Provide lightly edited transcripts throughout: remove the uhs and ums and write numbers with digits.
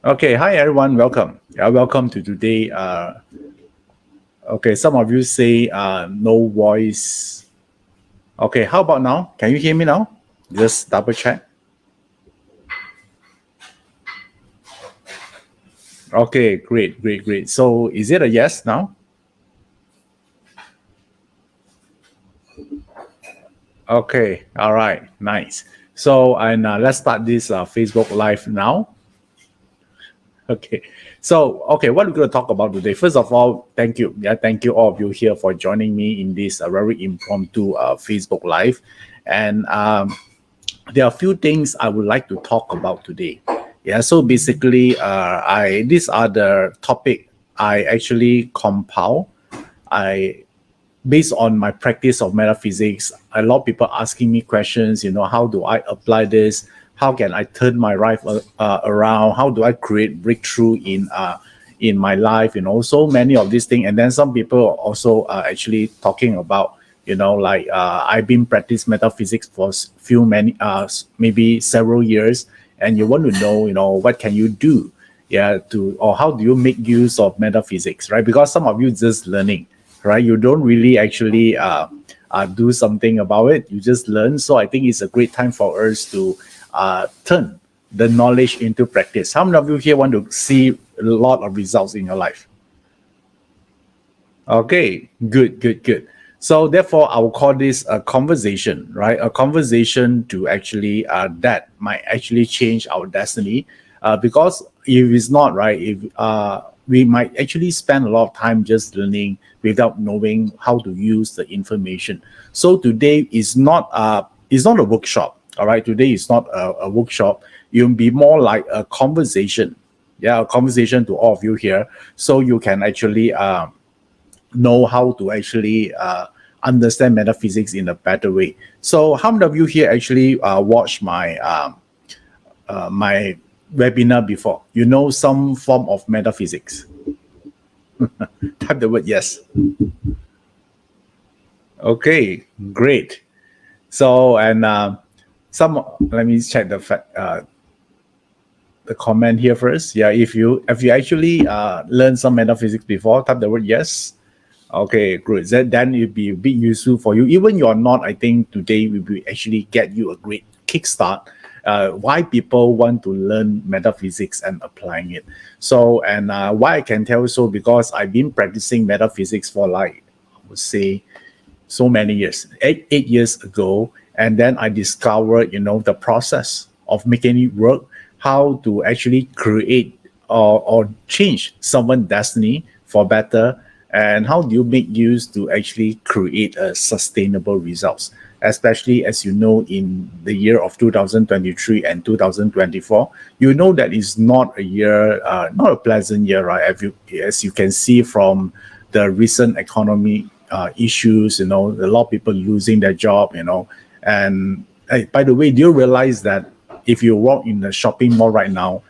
Okay, hi everyone, welcome. Welcome to today. Okay, some of you say no voice. Okay, how about now? Can you hear me now? Just double check. Okay, great. So is it a yes now? Okay, all right, nice. So and let's start this Facebook Live now. Okay. So, okay, what we're going to talk about today. First of all, thank you. Yeah, thank you all of you here for joining me in this very impromptu Facebook Live. And there are a few things I would like to talk about today. Yeah, so basically, I these are the topic I actually compile. I based on my practice of metaphysics, a lot of people asking me questions, how do I apply this? How can I turn my life around? How do I create breakthrough in my life? So many of these things. And then some people also are actually talking about, like I've been practice metaphysics for maybe several years, and you want to know, what can you do? Yeah, or how do you make use of metaphysics, right? Because some of you just learning, right? You don't really actually do something about it. You just learn. So I think it's a great time for us to turn the knowledge into practice. How many of you here want to see a lot of results in your life? Okay, good. So therefore, I will call this a conversation, right? A conversation to actually that might actually change our destiny, because if it's not right, if we might actually spend a lot of time just learning without knowing how to use the information. So today is not a workshop. All right, today is not a workshop. It will be more like a conversation. Yeah, a conversation to all of you here, so you can actually know how to actually understand metaphysics in a better way. So, how many of you here actually watched my webinar before? You know some form of metaphysics. Type the word yes. Okay, great. So, and some let me check the comment here first. Yeah, if you actually learned some metaphysics before, type the word yes. Okay, good. Then it'll be a bit useful for you. Even you're not, I think today we will actually get you a great kickstart. Why people want to learn metaphysics and applying it. So, and why I can tell so because I've been practicing metaphysics for like, I would say, so many years, eight years ago, and then I discovered, the process of making it work, how to actually create or change someone's destiny for better, and how do you make use to actually create a sustainable results, especially as you know in the year of 2023 and 2024. You know that is not a year, not a pleasant year, right? As you can see from the recent economy issues, a lot of people losing their job, and hey, by the way, do you realize that if you walk in the shopping mall right now,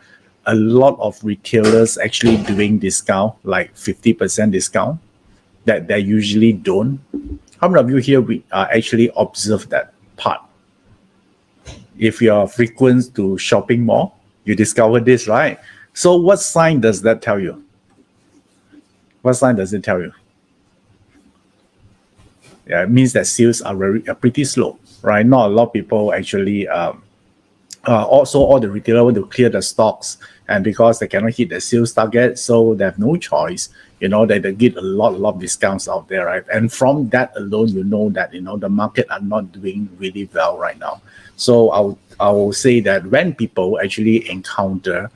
a lot of retailers actually doing discount, like 50% discount that they usually don't? How many of you here we actually observe that part? If you're frequent to shopping mall, you discover this, right? So what sign does that tell you? What sign does it tell you? Yeah, it means that sales are pretty slow, right? Not a lot of people actually. Also, all the retailer want to clear the stocks, and because they cannot hit the sales target, so they have no choice. That they get a lot of discounts out there, right? And from that alone, that the market are not doing really well right now. So I will say that when people actually encounter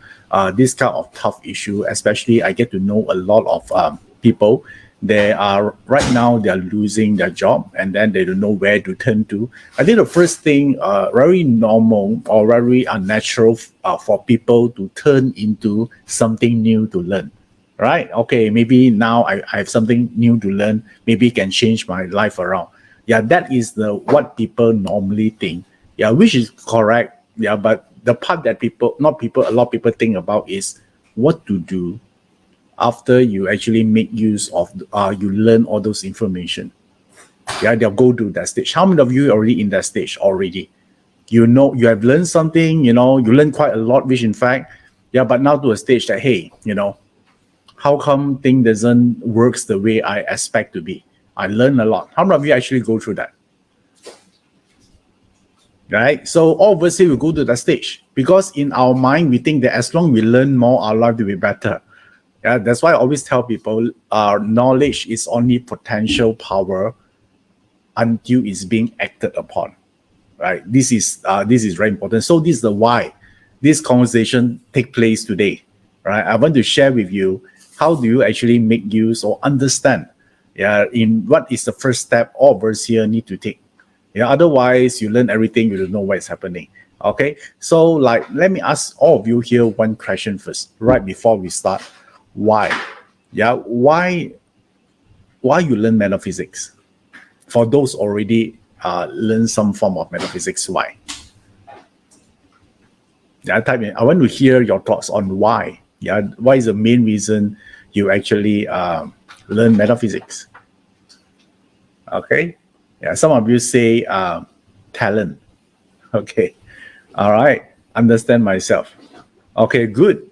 this kind of tough issue, especially I get to know a lot of people. They are right now they are losing their job, and then they don't know where to turn to. I think the first thing, very normal or very unnatural for people to turn into something new to learn, right? Okay, maybe now I have something new to learn, maybe can change my life around. Yeah, that is the what people normally think. Yeah, which is correct. Yeah, but the part that people, not people, a lot of people think about is what to do after you actually make use of you learn all those information. Yeah, they'll go to that stage. How many of you are already in that stage already? You have learned something, you learn quite a lot, which in fact Yeah, but now to a stage that, hey, how come thing doesn't works the way I expect to be? I learn a lot. How many of you actually go through that? Right? So all of us here will go to that stage because in our mind, we think that as long as we learn more, our life will be better. Yeah, that's why I always tell people our knowledge is only potential power until it's being acted upon. Right? This is very important. So this is the why this conversation take place today. Right? I want to share with you how do you actually make use or understand, yeah, in what is the first step all of us here need to take. Yeah, otherwise you learn everything, you don't know what is happening. Okay, so like let me ask all of you here one question first, right before we start. Why? Yeah, why you learn metaphysics? For those already learn some form of metaphysics, why? Yeah, type in. I want to hear your thoughts on why. Yeah, why is the main reason you actually learn metaphysics? Okay. Yeah, some of you say talent. Okay. All right. Understand myself. Okay, good.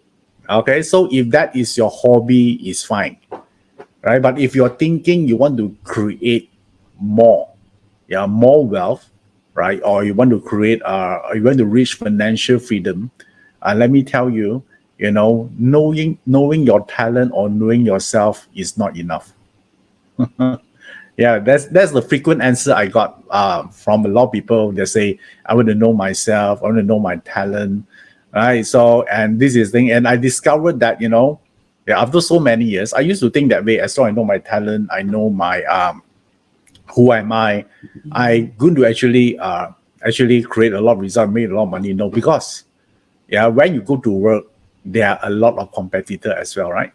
Okay, so if that is your hobby, is fine. Right? But if you're thinking you want to create more, yeah, more wealth, right? Or you want to create or you want to reach financial freedom, let me tell you, knowing your talent or knowing yourself is not enough. Yeah, that's the frequent answer I got from a lot of people. They say, I want to know myself, I want to know my talent. Right. So, and this is the thing. And I discovered that, yeah, after so many years, I used to think that way. As long as I know my talent, I know my who am I going to actually create a lot of results, make a lot of money. No, because yeah, when you go to work, there are a lot of competitors as well, right?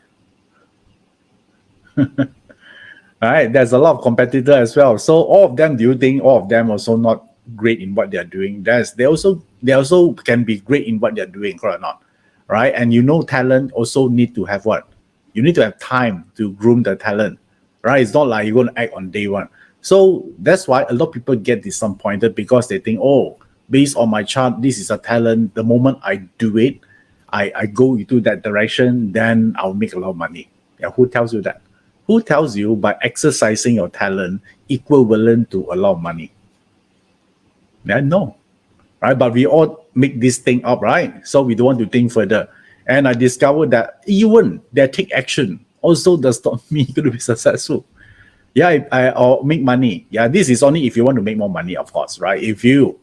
All right, there's a lot of competitor as well. So all of them, do you think all of them also not great in what they're doing? They also can be great in what they're doing, correct or not? Right? And talent also need to have what? You need to have time to groom the talent, right? It's not like you're going to act on day one. So that's why a lot of people get disappointed because they think, oh, based on my chart, this is a talent. The moment I do it, I go into that direction, then I'll make a lot of money. Yeah, who tells you that? Who tells you by exercising your talent equivalent to a lot of money? Yeah, no. Right? But we all make this thing up, right? So we don't want to think further. And I discovered that even that take action also does not mean you're going to be successful. Yeah, or make money. Yeah, this is only if you want to make more money, of course, right? If you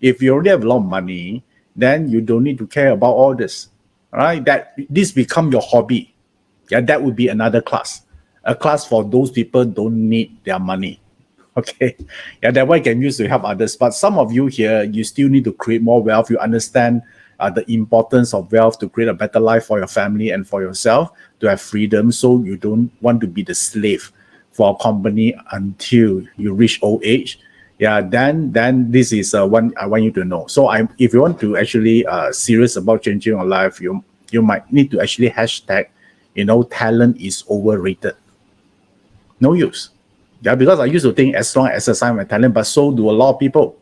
already have a lot of money, then you don't need to care about all this, right? That this become your hobby. Yeah, that would be another class. A class for those people don't need their money. Okay. Yeah, that way can use to help others. But some of you here, you still need to create more wealth. You understand the importance of wealth to create a better life for your family and for yourself, to have freedom. So you don't want to be the slave for a company until you reach old age. Yeah, then this is one I want you to know. So if you want to actually serious about changing your life, you might need to actually hashtag, talent is overrated. No use. Yeah, because I used to think as long as I exercise my talent, but so do a lot of people.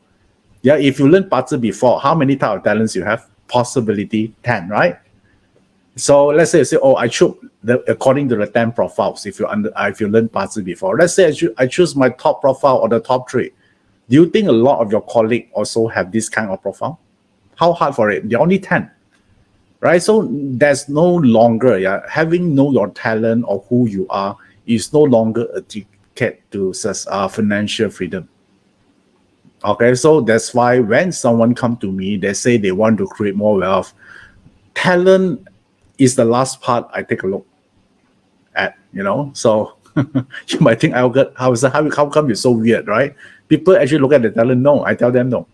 Yeah, if you learn Bazi before, how many type of talents you have? Possibility 10, right? So let's say, oh, I choose according to the 10 profiles. If you learn Bazi before, let's say I choose my top profile or the top 3. Do you think a lot of your colleagues also have this kind of profile? How hard for it? They're only 10, right? So there's no longer, yeah, having know your talent or who you are is no longer a ticket to financial freedom. Okay, so that's why when someone come to me, they say they want to create more wealth. Talent is the last part I take a look at, So you might think, how come you're so weird, right? People actually look at the talent. No, I tell them no.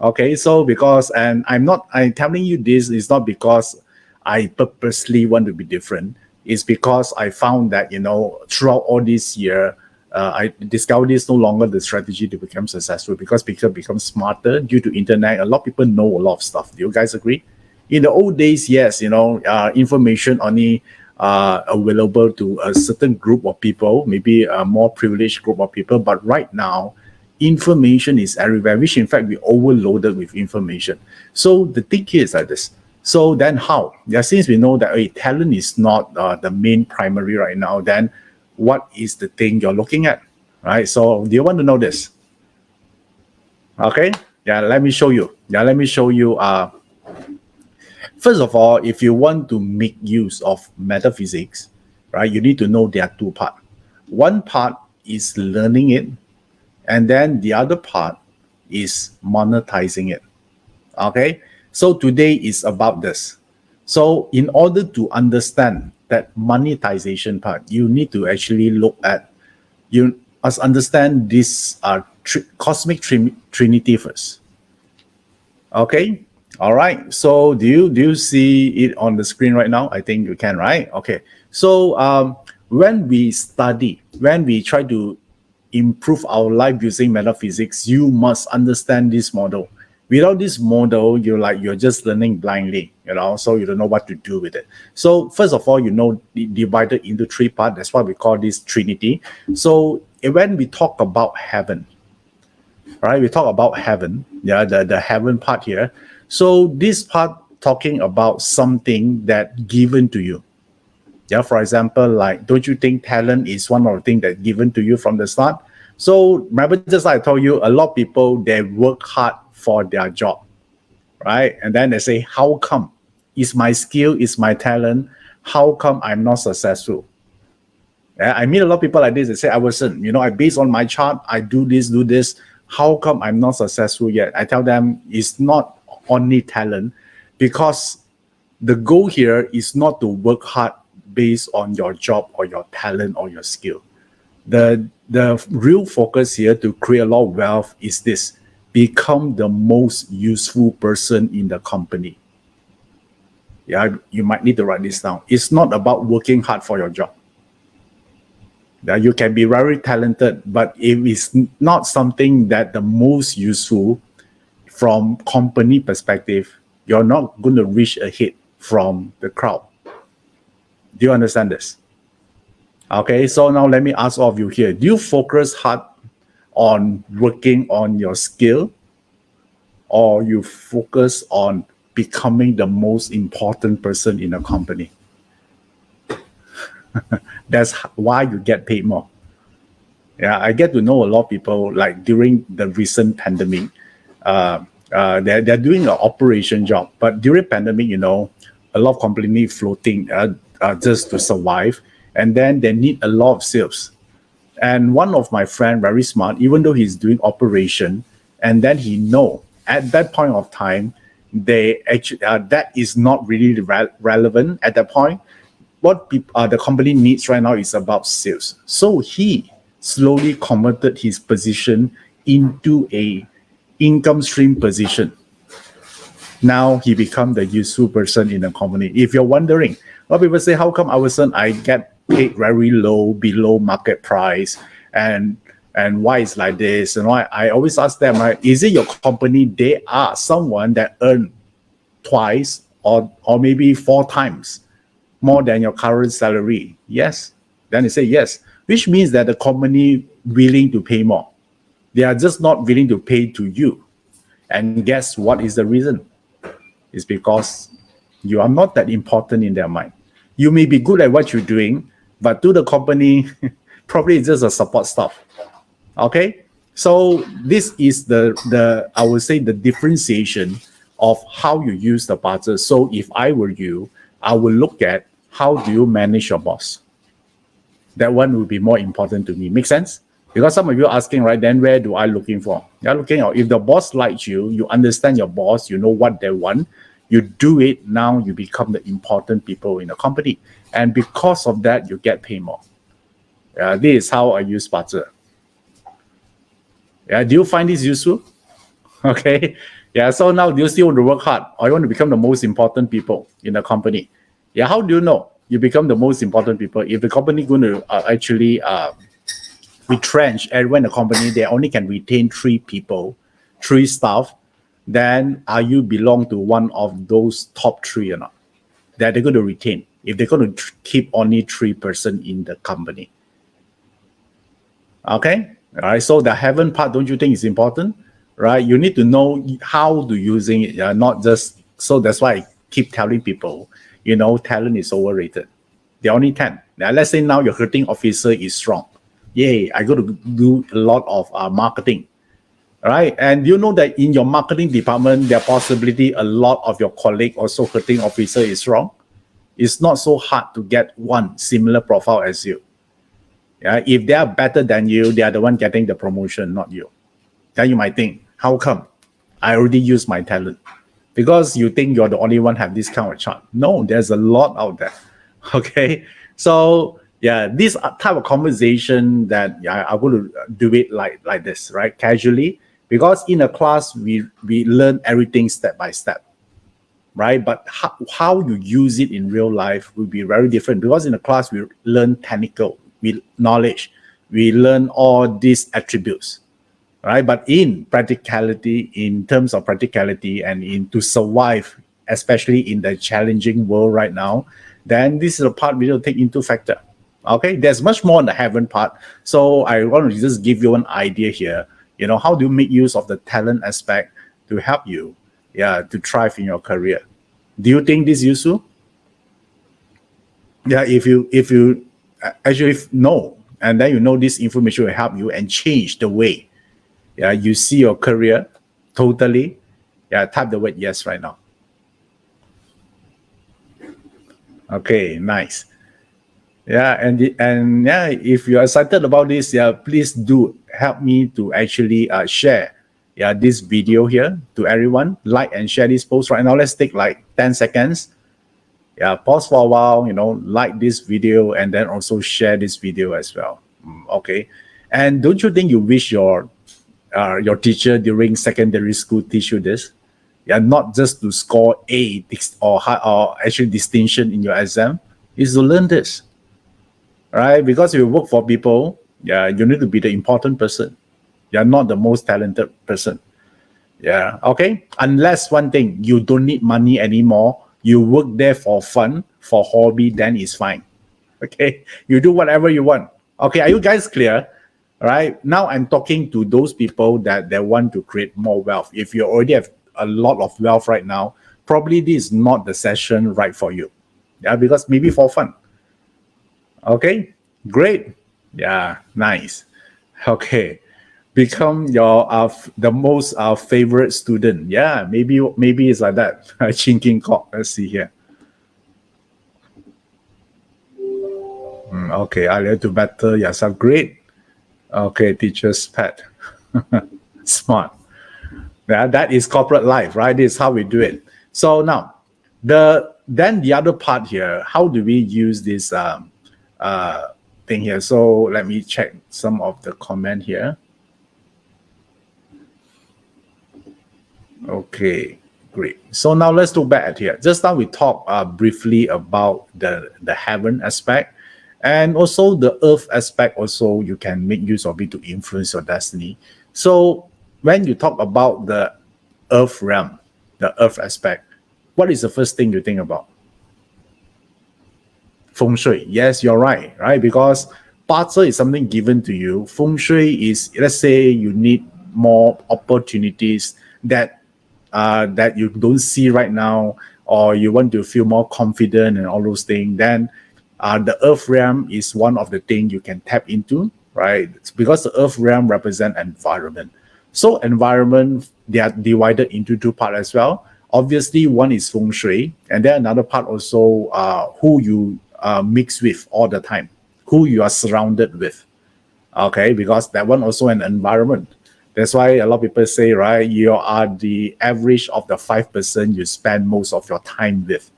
Okay, so I'm telling you this is not because I purposely want to be different. It's because I found that, throughout all this year, I discovered this no longer the strategy to become successful, because people become smarter due to internet. A lot of people know a lot of stuff. Do you guys agree? In the old days, yes, information only available to a certain group of people, maybe a more privileged group of people. But right now, information is everywhere, which in fact we overloaded with information. So the thing is like this. So then how? Yeah, since we know that talent is not the main primary right now, then what is the thing you're looking at, right? So do you want to know this? Okay, yeah, let me show you. Yeah, let me show you. First of all, if you want to make use of metaphysics, right, you need to know there are two parts. One part is learning it, and then the other part is monetizing it. Okay, so today is about this. So in order to understand that monetization part, you need to actually look at, you must understand this cosmic trinity first. Okay, all right. So do you see it on the screen right now? I think you can, right? Okay. So when we study, when we try to improve our life using metaphysics, you must understand this model. Without this model, you're just learning blindly, so you don't know what to do with it. So first of all, divided into three parts. That's why we call this trinity. So when we talk about heaven, right, we talk about heaven, the heaven part here. So this part talking about something that given to you. Yeah, for example, like, don't you think talent is one of the things that given to you from the start? So remember, just like I told you, a lot of people, they work hard for their job, right? And then they say, how come? Is my skill, is my talent, how come I'm not successful? Yeah, I meet a lot of people like this. They say, Iverson, I based on my chart, I do this. How come I'm not successful yet? I tell them it's not only talent, because the goal here is not to work hard based on your job or your talent or your skill. The real focus here to create a lot of wealth is this: become the most useful person in the company. Yeah, you might need to write this down. It's not about working hard for your job. Yeah, you can be very talented, but if it's not something that the most useful from company perspective, you're not going to reach a hit from the crowd. Do you understand this? Okay, so now let me ask all of you here. Do you focus hard on working on your skill, or you focus on becoming the most important person in a company? That's why you get paid more. Yeah, I get to know a lot of people, like during the recent pandemic, they're doing an operation job, but during pandemic, a lot of companies floating just to survive, and then they need a lot of sales. And one of my friend, very smart, even though he's doing operation, and then he know at that point of time, they actually that is not really relevant at that point. What the company needs right now is about sales. So he slowly converted his position into a income stream position. Now he become the useful person in the company. If you're wondering, a lot of people say, how come I get paid very low, below market price, and why it's like this? And I always ask them, right, is it your company? They are someone that earn twice or maybe 4 times more than your current salary. Yes. Then they say yes, which means that the company willing to pay more. They are just not willing to pay to you. And guess what is the reason? It's because you are not that important in their mind. You may be good at what you're doing, but to the company, probably it's just a support staff. Okay? So this is the I would say the differentiation of how you use the parts. So if I were you, I would look at how do you manage your boss. That one would be more important to me. Make sense? Because some of you are asking, right, then where do I looking for? You're looking at, if the boss likes you, you understand your boss, you know what they want, you do it, now you become the important people in the company. And because of that, you get paid more. This is how I use Sparta. Do you find this useful? Okay. So now do you still want to work hard, or you want to become the most important people in the company? How do you know you become the most important people? If the company going to actually retrench, and when the company, they only can retain 3 people, 3 staff, then are you belong to one of those top 3 or not? That they're going to retain if they're going to keep only 3 person in the company. Okay. All right. So the heaven part, don't you think is important? Right. You need to know how to using it. Not just, so that's why keep telling people, talent is overrated. They only 10. Now, let's say now your recruiting officer is strong. Yay, I got to do a lot of marketing. Right? And you know that in your marketing department, there possibility a lot of your colleague also recruiting officer is strong. It's not so hard to get one similar profile as you. Yeah, if they are better than you, they are the one getting the promotion, not you. Then you might think, how come? I already used my talent. Because you think you're the only one have this kind of chart. No, there's a lot out there. Okay. So yeah, this type of conversation that I'm going to do it like this, right? Casually. Because in a class, we learn everything step by step. Right? But how you use it in real life will be very different. Because in a class, we learn technical, we knowledge, we learn all these attributes. Right? But in practicality, in terms of practicality and to survive, especially in the challenging world right now, then this is a part we will take into factor. Okay, there's much more in the heaven part. So I want to just give you an idea here. How do you make use of the talent aspect to help you, to thrive in your career? Do you think this is useful? Yeah, if you actually know, and then this information will help you and change the way you see your career totally. Type the word yes right now. Okay, nice. And if you're excited about this, please do help me to actually share this video here to everyone. Like and share this post right now. Let's take like 10 seconds. Pause for a while, like this video and then also share this video as well. Okay. And don't you think you wish your teacher during secondary school teach you this? Not just to score A or actually distinction in your exam, is to learn this. Right? Because if you work for people, you need to be the important person. You're not the most talented person. Okay? Unless one thing, you don't need money anymore. You work there for fun, for hobby, then it's fine. Okay? You do whatever you want. Okay, are you guys clear? Right? Now I'm talking to those people that want to create more wealth. If you already have a lot of wealth right now, probably this is not the session right for you. Because maybe for fun. Okay, great. Nice. Okay, become your the most favorite student. Maybe it's like that. Chinking cock. Let's see here. Okay, I learn to better yourself. Great. Okay, teacher's pet. Smart. That is corporate life, right? This is how we do it. So now, the other part here. How do we use this thing here? So let me check some of the comment here. Okay, great. So now let's look back at here. Just now we talked briefly about the heaven aspect, and also the earth aspect. Also, you can make use of it to influence your destiny. So when you talk about the earth realm, the earth aspect, what is the first thing you think about? Feng Shui. Yes, you're right, right? Because Bazi is something given to you. Feng Shui is, let's say you need more opportunities that you don't see right now, or you want to feel more confident and all those things, then the earth realm is one of the things you can tap into, right? It's because the earth realm represents environment. So environment, they are divided into two parts as well. Obviously, one is Feng Shui, and then another part also who you mix with all the time, who you are surrounded with. Okay, because that one also an environment. That's why a lot of people say, right, you are the average of the 5% you spend most of your time with,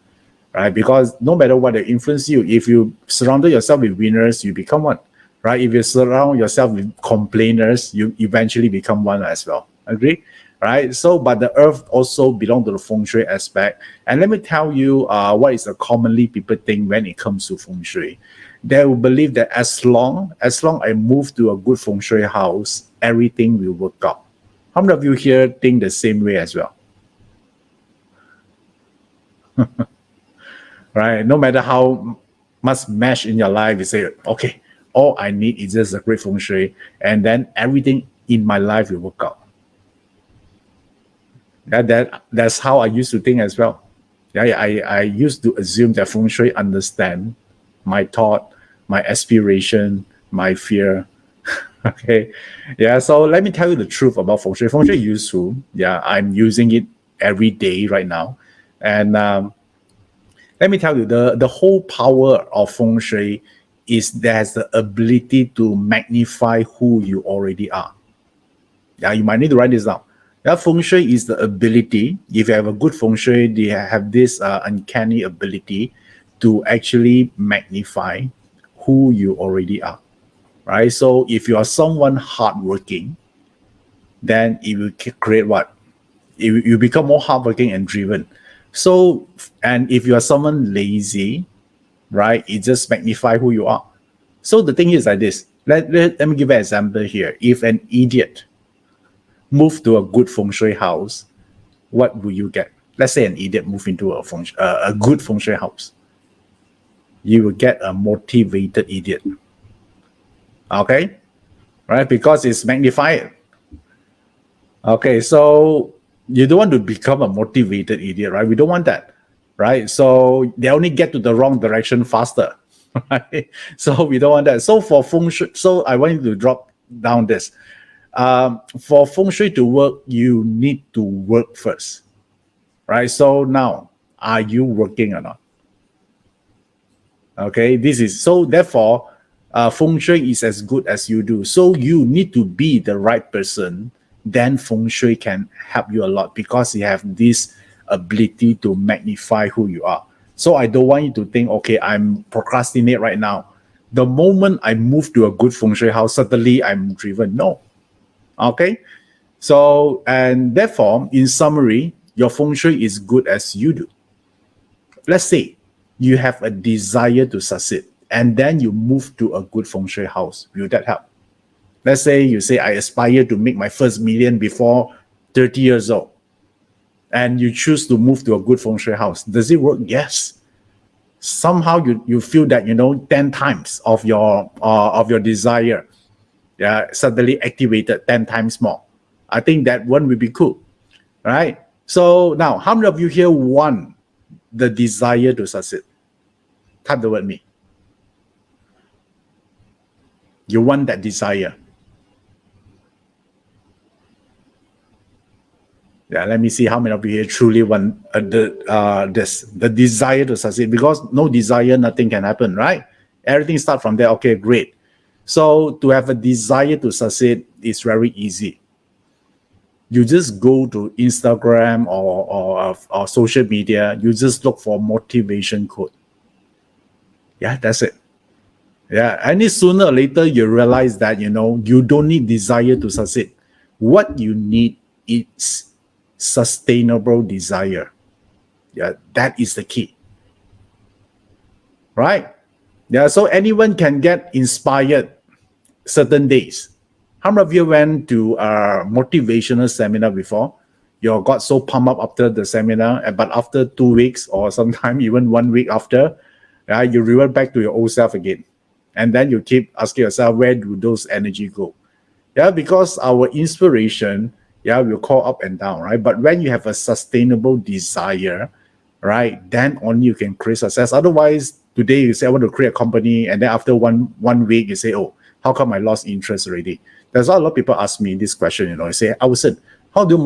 right? Because no matter what they influence you, if you surround yourself with winners, you become one, right? If you surround yourself with complainers, you eventually become one as well. Agree? Right? So, but the earth also belongs to the Feng Shui aspect. And let me tell you what is the commonly people think when it comes to Feng Shui. They will believe that as long I move to a good Feng Shui house, everything will work out. How many of you here think the same way as well? Right? No matter how much mesh in your life, you say, okay, all I need is just a great Feng Shui, and then everything in my life will work out. That's how I used to think as well. I used to assume that feng shui understand my thought, my aspiration, my fear. Okay. Yeah. So let me tell you the truth about feng shui. Feng shui is useful. Yeah. I'm using it every day right now. And let me tell you, the whole power of feng shui is there's the ability to magnify who you already are. Yeah, you might need to write this down. That feng shui is the ability. If you have a good feng shui, they have this uncanny ability to actually magnify who you already are. Right. So if you are someone hardworking, then it will create what? You become more hardworking and driven. So, and if you are someone lazy, right, it just magnify who you are. So the thing is like this. Let me give an example here. If an idiot move to a good feng shui house, what will you get? Let's say an idiot move into a good feng shui house. You will get a motivated idiot. Okay? Right? Because it's magnified. Okay, so you don't want to become a motivated idiot, right? We don't want that, right? So they only get to the wrong direction faster, right? So we don't want that. So for feng shui, so I want you to drop down this. For feng shui to work, you need to work first, right? So now, are you working or not? Okay, this is so therefore, feng shui is as good as you do. So you need to be the right person. Then feng shui can help you a lot because you have this ability to magnify who you are. So I don't want you to think, okay, I'm procrastinate right now. The moment I move to a good feng shui house, suddenly I'm driven. No. Okay. So, and therefore, in summary, your feng shui is good as you do. Let's say you have a desire to succeed and then you move to a good feng shui house. Will that help? Let's say you say, I aspire to make my first million before 30 years old. And you choose to move to a good feng shui house. Does it work? Yes. Somehow you feel that, 10 times of your desire, yeah, suddenly activated 10 times more. I think that one will be cool, right? So now, how many of you here want the desire to succeed? Type the word me. You want that desire. Yeah, let me see how many of you here truly want the desire to succeed. Because no desire, nothing can happen, right? Everything starts from there. Okay, great. So to have a desire to succeed is very easy. You just go to Instagram or social media. You just look for motivation quote. Yeah, that's it. Yeah, any sooner or later you realize that you don't need desire to succeed. What you need is sustainable desire. Yeah, that is the key. Right? Yeah, so anyone can get inspired certain days. How many of you went to a motivational seminar before? You got so pumped up after the seminar, but after 2 weeks or sometime even 1 week after, you revert back to your old self again. And then you keep asking yourself, where do those energy go? Yeah, because our inspiration, will call up and down, right? But when you have a sustainable desire, right, then only you can create success. Otherwise, today you say I want to create a company, and then after one week you say, oh, how come I lost interest already? There's a lot of people ask me this question, I say, Iverson, how do you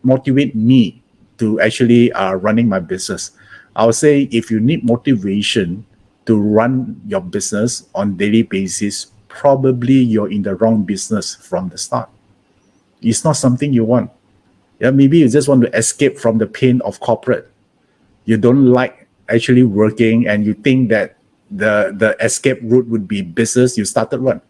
motivate me to actually running my business? I would say if you need motivation to run your business on daily basis, probably you're in the wrong business from the start. It's not something you want. Yeah, maybe you just want to escape from the pain of corporate. You don't like actually working, and you think that the escape route would be business. You started one.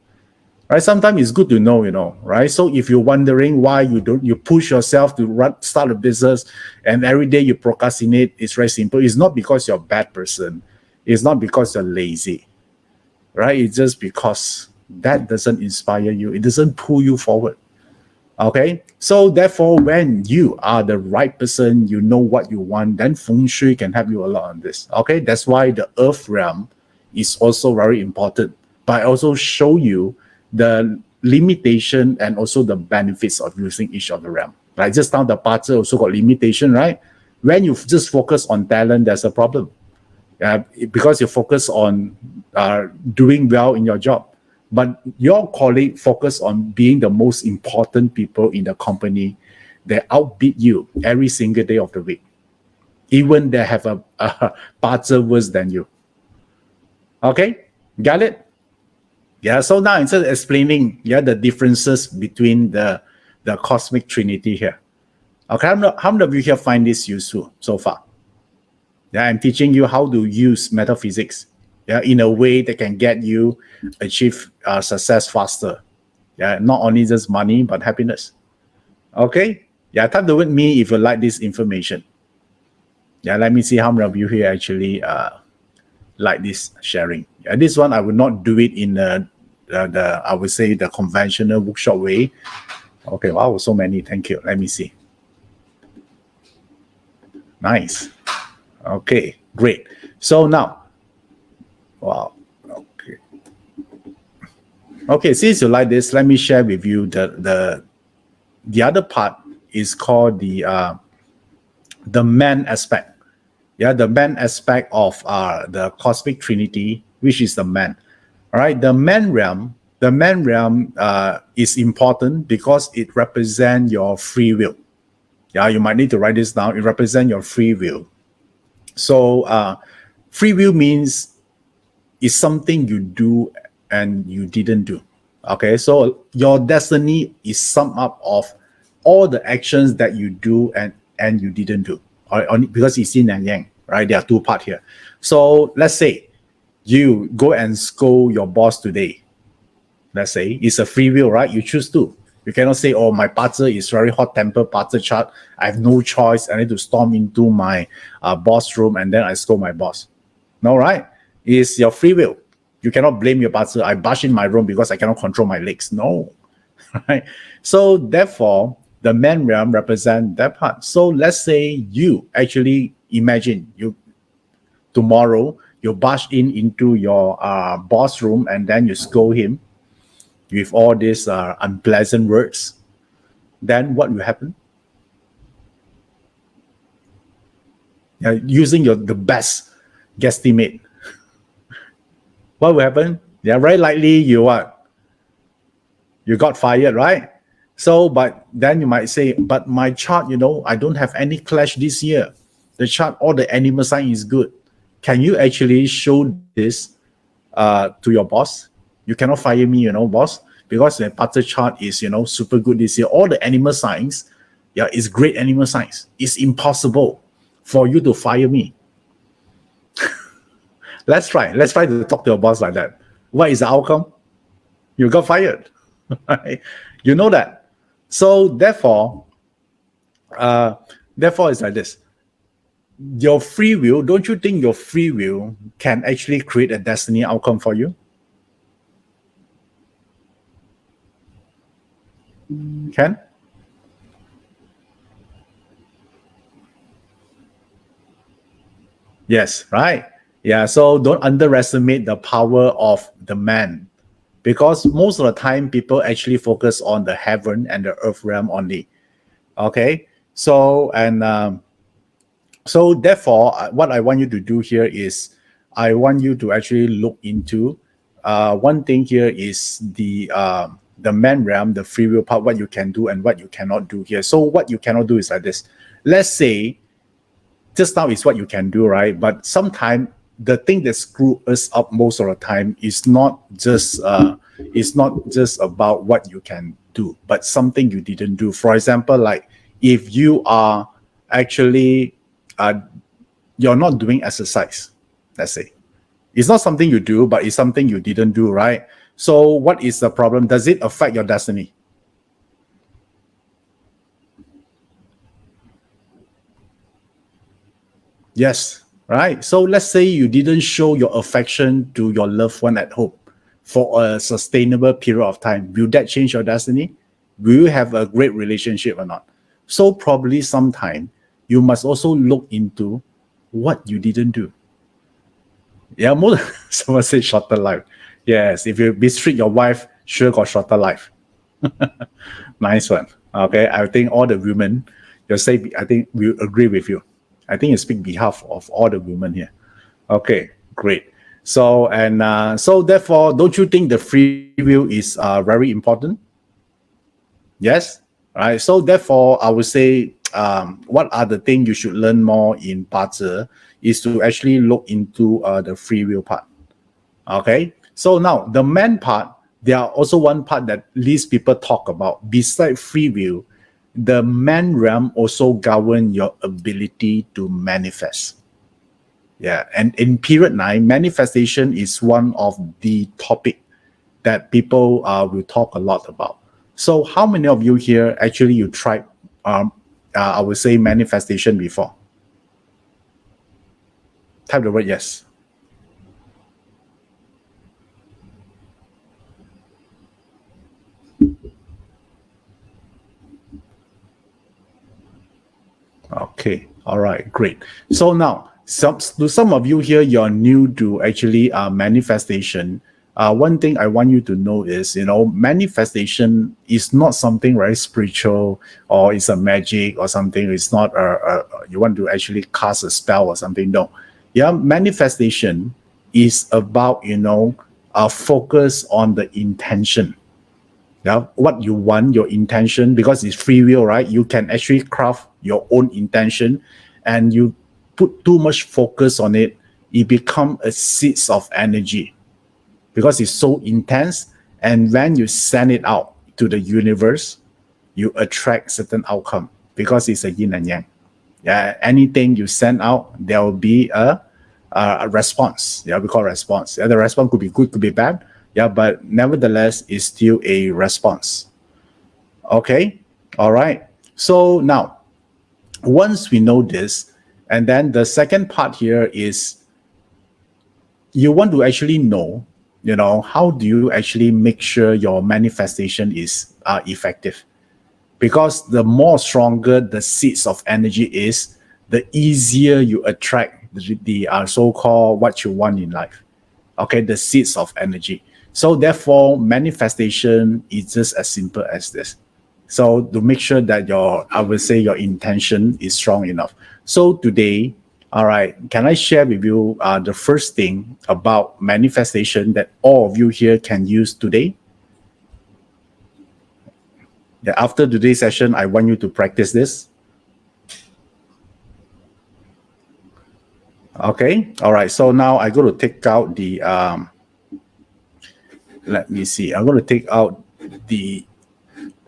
Right? Sometimes it's good to know, right? So if you're wondering why you push yourself to start a business and every day you procrastinate, it's very simple. It's not because you're a bad person. It's not because you're lazy, right? It's just because that doesn't inspire you. It doesn't pull you forward. Okay? So therefore, when you are the right person, you know what you want, then feng shui can help you a lot on this. Okay? That's why the earth realm is also very important. But I also show you the limitation and also the benefits of using each of the realm. Like just now, the parts also got limitation, right? When you just focus on talent, there's a problem. Because you focus on doing well in your job. But your colleague focus on being the most important people in the company. They outbeat you every single day of the week. Even they have a parts worse than you. Okay, got it? Yeah, so now instead of explaining the differences between the cosmic trinity here. Okay, how many of you here find this useful so far? Yeah, I'm teaching you how to use metaphysics in a way that can get you achieve success faster. Yeah, not only just money, but happiness. Okay, yeah, type the word me if you like this information. Yeah, let me see how many of you here actually like this sharing. Yeah, this one I would not do it in the I would say the conventional workshop way. Okay, wow, so many. Thank you. Let me see. Nice. Okay, great. So now, wow. Okay. Okay, since you like this, let me share with you the other part is called the man aspect. Yeah, the man aspect of the cosmic trinity, which is the man. All right, the man realm is important because it represents your free will. Yeah, you might need to write this down. It represents your free will. So free will means it's something you do and you didn't do. Okay, so your destiny is sum up of all the actions that you do and you didn't do. Because it's yin and yang, right? There are two parts here. So let's say you go and scold your boss today. Let's say it's a free will, right? You choose to. You cannot say, oh, my partner is very hot-tempered partner chart. I have no choice. I need to storm into my boss room and then I scold my boss. No, right? It's your free will. You cannot blame your partner. I bash in my room because I cannot control my legs. No, right? So therefore, the man realm represents that part. So let's say you actually imagine tomorrow you bash into your boss room and then you scold him with all these unpleasant words. Then what will happen? Using the best guesstimate, what will happen? Yeah, very likely you got fired, right? So, but then you might say, but my chart, I don't have any clash this year. The chart, all the animal sign is good. Can you actually show this to your boss? You cannot fire me, boss, because the partner chart is, super good this year. All the animal signs, it's great animal signs. It's impossible for you to fire me. Let's try to talk to your boss like that. What is the outcome? You got fired. Right? You know that. So therefore it's like this. Your free will, don't you think your free will can actually create a destiny outcome for you? Can? Yes, right? Yeah, so don't underestimate the power of the man, because most of the time people actually focus on the heaven and the earth realm only. Okay, so so therefore, what I want you to do here is I want you to actually look into one thing here is the man realm, the free will part, what you can do and what you cannot do here. So what you cannot do is like this. Let's say just now is what you can do, right? But sometimes the thing that screws us up most of the time is not just about what you can do, but something you didn't do. For example, like if you are actually you're not doing exercise, let's say. It's not something you do, but it's something you didn't do, right? So what is the problem? Does it affect your destiny? Yes, right? So let's say you didn't show your affection to your loved one at home for a sustainable period of time. Will that change your destiny? Will you have a great relationship or not? So probably sometime you must also look into what you didn't do. Yeah, someone said shorter life. Yes, if you mistreat your wife, sure got shorter life. Nice one. Okay, I think all the women, I think we agree with you. I think you speak behalf of all the women here. Okay, great. So so therefore, don't you think the free will is very important? Yes. Right. So therefore, I would say, what are the things you should learn more in Bazi is to actually look into the free will part. Okay. So now the man part, there are also one part that least people talk about. Besides free will, the man realm also govern your ability to manifest. Yeah, and in period 9, manifestation is one of the topic that people will talk a lot about. So how many of you here actually you tried, I would say, manifestation before? Type the word yes. Okay, all right, great. So now, some of you here, you're new to actually manifestation. One thing I want you to know is, manifestation is not something very spiritual, or it's a magic or something. It's not you want to actually cast a spell or something. No, yeah, manifestation is about focus on the intention. Yeah, what you want, your intention, because it's free will, right? You can actually craft your own intention, and you put too much focus on it, it becomes a seed of energy because it's so intense. And when you send it out to the universe, you attract certain outcome because it's a yin and yang. Yeah, anything you send out, there will be a response. Yeah, we call response. Yeah, the response could be good, could be bad. Yeah, but nevertheless, it's still a response. Okay, all right. So now, once we know this, and then the second part here is you want to actually know, how do you actually make sure your manifestation is effective? Because the more stronger the seeds of energy is, the easier you attract the so-called what you want in life. Okay, the seeds of energy. So therefore, manifestation is just as simple as this. So to make sure that I would say your intention is strong enough. So today, all right, can I share with you the first thing about manifestation that all of you here can use today? Yeah, after today's session, I want you to practice this. Okay, all right. So now I'm going to take out the, let me see. I'm going to take out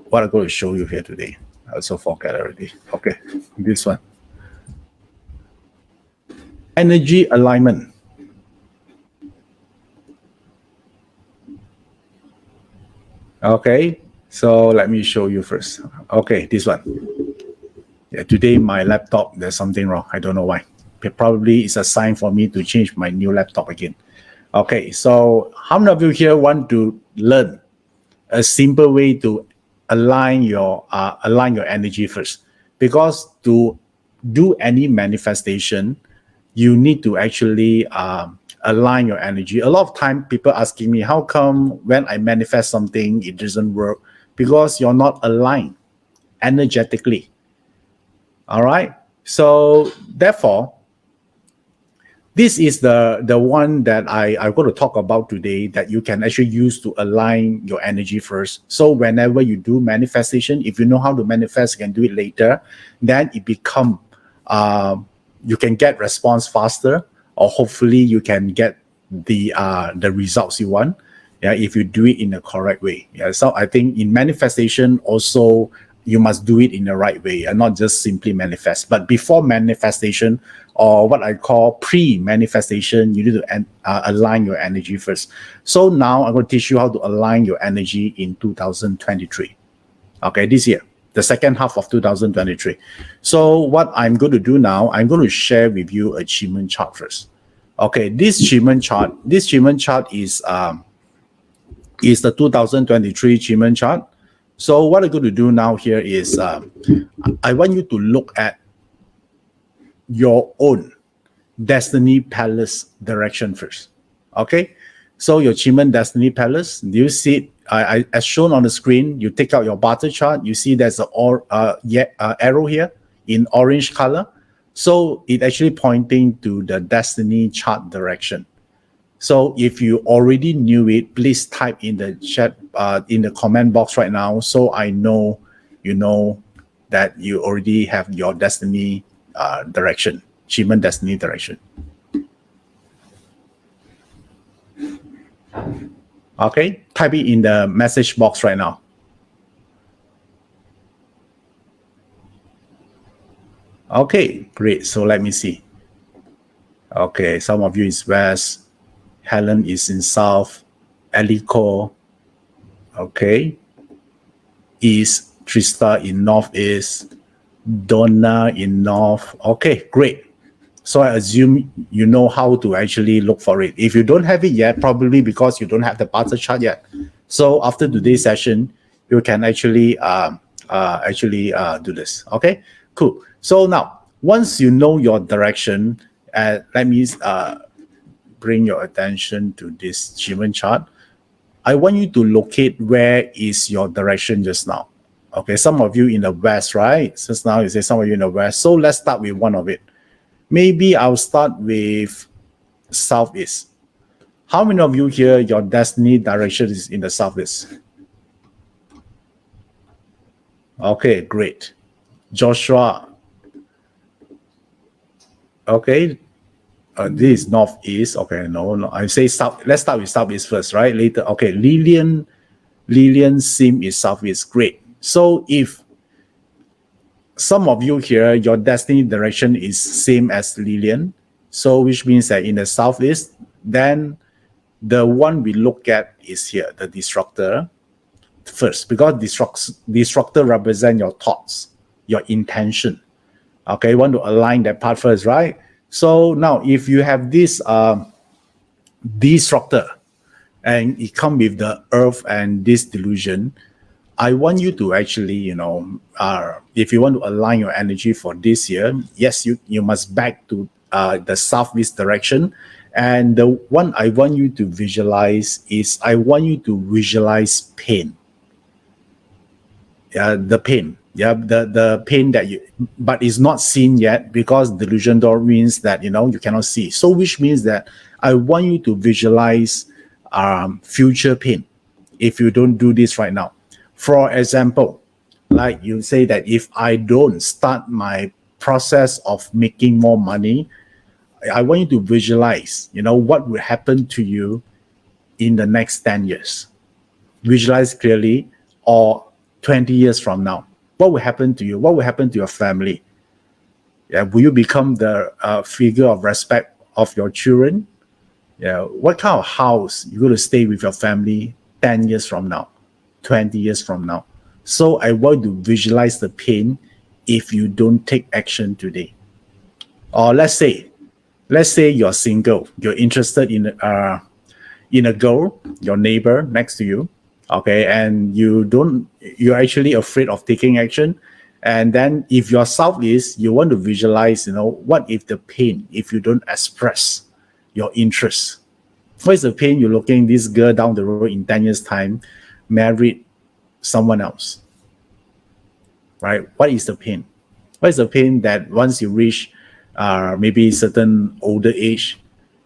what I'm going to show you here today. I also forget already. Okay, this one. Energy alignment. Okay, so let me show you first. Okay, this one. Yeah, today my laptop, there's something wrong. I don't know why. Probably it's a sign for me to change my new laptop again. Okay, so how many of you here want to learn a simple way to align your energy first? Because to do any manifestation, you need to actually align your energy. A lot of time people asking me, how come when I manifest something, it doesn't work? Because you're not aligned energetically. All right. So therefore, this is the one that I'm going to talk about today that you can actually use to align your energy first. So whenever you do manifestation, if you know how to manifest, you can do it later. Then it become you can get response faster, or hopefully you can get the results you want. Yeah, if you do it in the correct way. Yeah, so I think in manifestation also you must do it in the right way and not just simply manifest. But before manifestation, or what I call pre-manifestation, you need to align your energy first. So now I'm going to teach you how to align your energy in 2023. Okay, this year, the second half of 2023. So what I'm going to do now, I'm going to share with you a achievement chart first. Okay, this achievement chart is the 2023 achievement chart. So what I'm going to do now here is I want you to look at your own Destiny Palace direction first. Okay, so your achievement Destiny Palace, do you see it? As shown on the screen, you take out your Bazi chart, you see there's an arrow here in orange color. So it actually pointing to the destiny chart direction. So if you already knew it, please type in the chat, in the comment box right now, so I know you know that you already have your destiny direction, achievement destiny direction. Okay, type it in the message box right now. Okay, great. So let me see. Okay, some of you is west, Helen is in south, Eliko, okay, east, Trista in northeast, Donna in north. Okay, great. So I assume you know how to actually look for it. If you don't have it yet, probably because you don't have the barter chart yet. So after today's session, you can actually do this. Okay, cool. So now, once you know your direction, let me bring your attention to this achievement chart. I want you to locate where is your direction just now. Okay, some of you in the west, right? Since now you say some of you in the west. So let's start with one of it. Maybe I'll start with southeast. How many of you here, your destiny direction is in the southeast? Okay, great. Joshua. Okay. This is northeast. Okay, no. I say south. Let's start with southeast first, right? Later. Okay, Lillian Sim is southeast. Great. So if some of you here, your destiny direction is same as Lillian, so which means that in the southeast, then the one we look at is here, the destructor first, because destructor represent your thoughts, your intention. Okay, you want to align that part first, right? So now if you have this destructor and it come with the earth and this delusion, I want you to actually, if you want to align your energy for this year, yes, you must back to the southeast direction. And the one I want you to visualize is I want you to visualize pain. The pain. Yeah, the pain that you, but it's not seen yet because delusion door means that you cannot see. So which means that I want you to visualize future pain if you don't do this right now. For example, like you say that if I don't start my process of making more money, I want you to visualize, what will happen to you in the next 10 years. Visualize clearly, or 20 years from now. What will happen to you? What will happen to your family? Yeah, will you become the figure of respect of your children? Yeah, what kind of house you're going to stay with your family 10 years from now, 20 years from now? So I want to visualize the pain if you don't take action today. Or let's say you're single, you're interested in a girl, your neighbor next to you, okay, and you're actually afraid of taking action. And then if you're southeast, you want to visualize, what if the pain, if you don't express your interest? What is the pain you're looking this girl down the road in 10 years time, married someone else, right? What is the pain? What is the pain that once you reach maybe certain older age,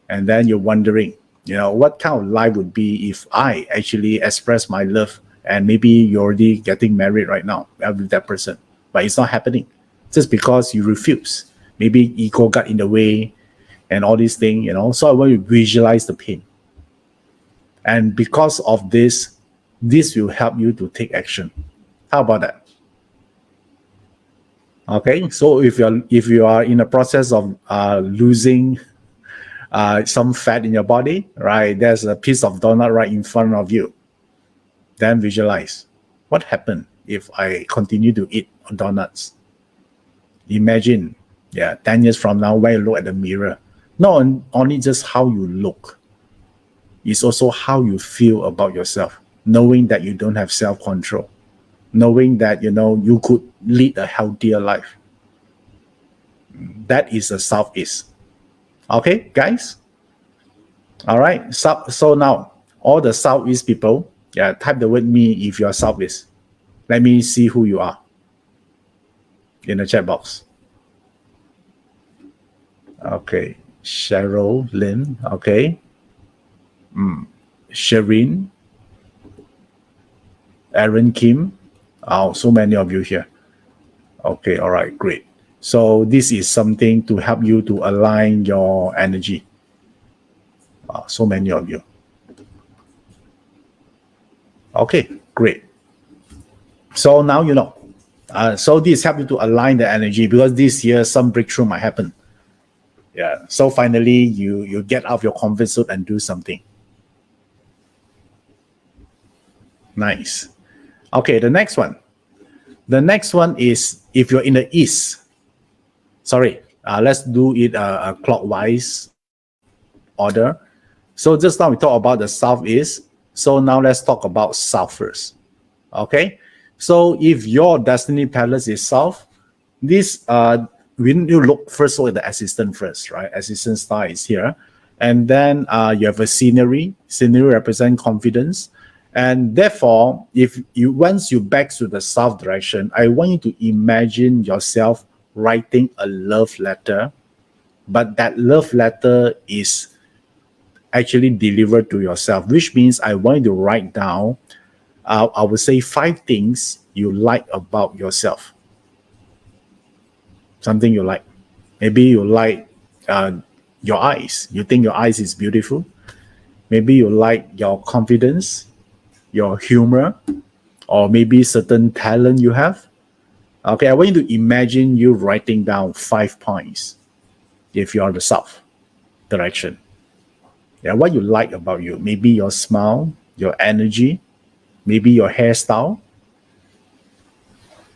and then you're wondering, what kind of life would be if I actually express my love, and maybe you're already getting married right now with that person, but it's not happening just because you refuse. Maybe ego got in the way and all these things, So I want you to visualize the pain. And because of this will help you to take action. How about that? Okay, so if you are in the process of losing some fat in your body, right? There's a piece of donut right in front of you. Then visualize what happened if I continue to eat donuts. Imagine, 10 years from now, when you look at the mirror, not only just how you look, it's also how you feel about yourself, knowing that you don't have self-control, knowing that you could lead a healthier life. That is a southeast. Okay, guys. All right. So now, all the southeast people, type the word me if you're southeast. Let me see who you are in the chat box. Okay. Cheryl Lynn. Okay. Shireen. Aaron Kim. Oh, so many of you here. Okay. All right. Great. So this is something to help you to align your energy. So many of you. Okay. Great. So now you know. So this help you to align the energy because this year some breakthrough might happen. Yeah. So finally you get out of your comfort zone and do something. Nice. Okay, the next one. The next one is if you're in the east. Sorry, let's do it clockwise order. So just now we talked about the southeast. So now let's talk about south first. Okay. So if your destiny palace is south, this we need to look first at the assistant first, right? Assistant star is here, and then you have a scenery. Scenery represent confidence, and therefore, if you once you back to the south direction, I want you to imagine yourself writing a love letter, but that love letter is actually delivered to yourself, which means I want you to write down, I would say 5 things you like about yourself. Something you like. Maybe you like your eyes. You think your eyes is beautiful. Maybe you like your confidence, your humor, or maybe certain talent you have. Okay, I want you to imagine you writing down 5 points if you're the south direction. Yeah, what you like about you. Maybe your smile, your energy, maybe your hairstyle.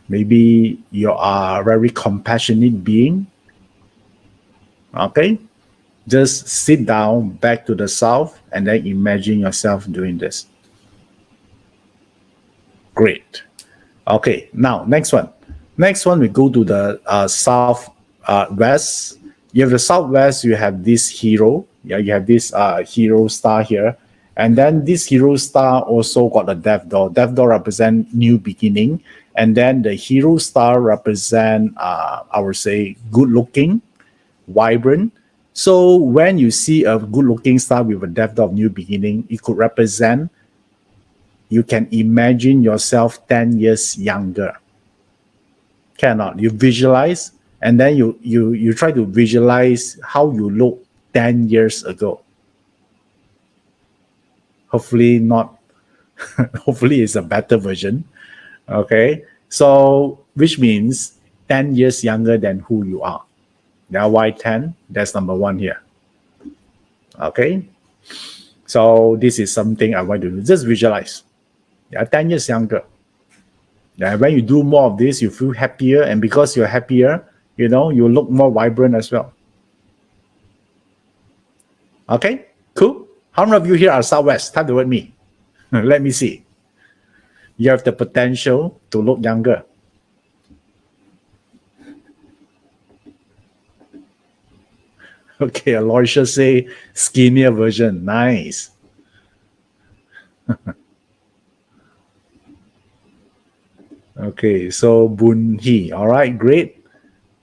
Maybe you are a very compassionate being. Okay, just sit down back to the south and then imagine yourself doing this. Great. Okay, now next one. Next one, we go to the south west. You have the southwest, you have this hero. Yeah, you have this hero star here. And then this hero star also got a death door. Death door represent new beginning. And then the hero star represent, I would say, good looking, vibrant. So when you see a good looking star with a death door of new beginning, it could represent you can imagine yourself 10 years younger. Cannot. You visualize and then you try to visualize how you look 10 years ago. Hopefully not. Hopefully it's a better version. Okay. So which means 10 years younger than who you are. Now why 10? That's number 1 here. Okay. So this is something I want to do. Just visualize. Yeah, 10 years younger. Yeah, when you do more of this, you feel happier, and because you're happier, you look more vibrant as well. Okay, cool. How many of you here are Southwest? Type the word me. Let me see. You have the potential to look younger. Okay, Aloysius say skinnier version. Nice. Okay, so Boon Hee. All right, great.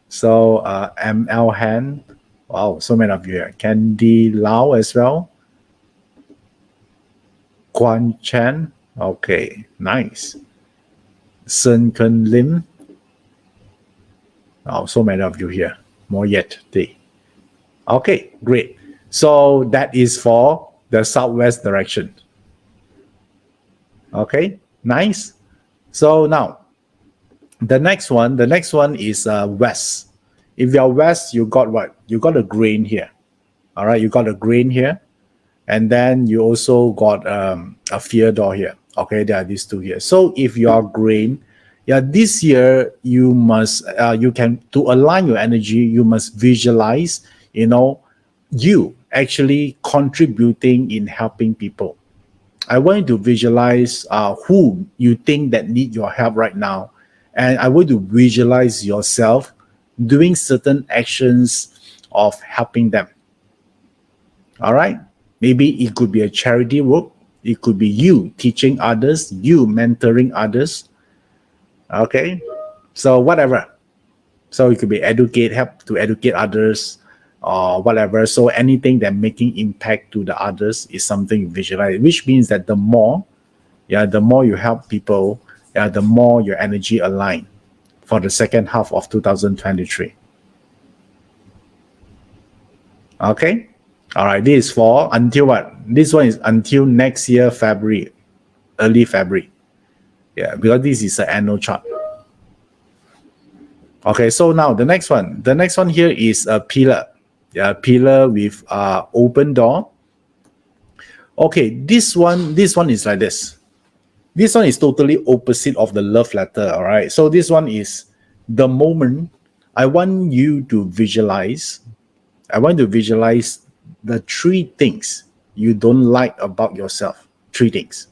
So ML Han. Wow, so many of you here. Candy Lau as well. Quan Chan. Okay, nice. Sun Kun Lim. Oh, so many of you here. More yet today. Okay, great. So that is for the southwest direction. Okay, nice. So now, the next one is west. If you're west, you got what? You got a grain here. All right, you got a grain here. And then you also got a fear door here. Okay, there are these 2 here. So if you are grain, yeah, this year you must, you can, to align your energy, you must visualize, you actually contributing in helping people. I want you to visualize who you think that need your help right now. And I want you to visualize yourself doing certain actions of helping them. All right. Maybe it could be a charity work. It could be you teaching others, you mentoring others. Okay. So whatever. So it could be help to educate others, or whatever. So anything that making impact to the others is something you visualize, which means that the more you help people, the more your energy align for the second half of 2023. Okay. All right. This is for until what? This one is until next year, February, early February. Yeah, because this is an annual chart. Okay, so now the next one. The next one here is a pillar. Yeah, pillar with open door. Okay, this one is like this. This one is totally opposite of the love letter. All right. So this one is the moment I want you to visualize. I want to visualize the three things you don't like about yourself. Three things.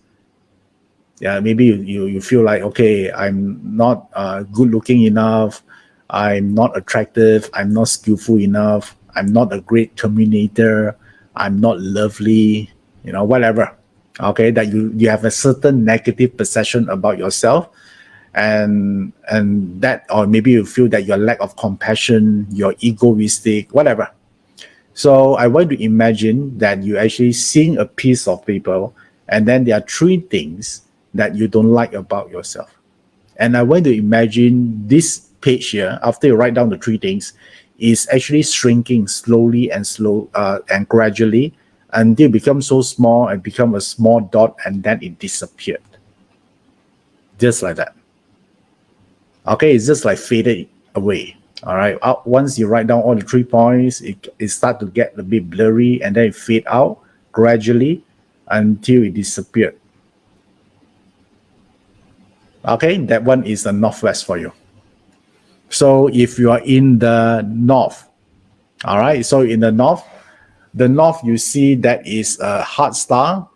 Yeah, maybe you feel like, okay, I'm not good looking enough. I'm not attractive. I'm not skillful enough. I'm not a great communicator. I'm not lovely, whatever. Okay, that you have a certain negative perception about yourself, and that, or maybe you feel that your lack of compassion, you're egoistic, whatever. So I want to imagine that you actually seeing a piece of paper, and then there are three things that you don't like about yourself. And I want to imagine this page here, after you write down the three things, is actually shrinking slowly and gradually until it becomes so small and become a small dot, and then it disappeared. Just like that. Okay, it's just like faded away. All right. Once you write down all the 3 points, it start to get a bit blurry, and then it fade out gradually until it disappeared. Okay, that one is the northwest for you. So if you are in the north, all right, so in the north you see that is a heart star.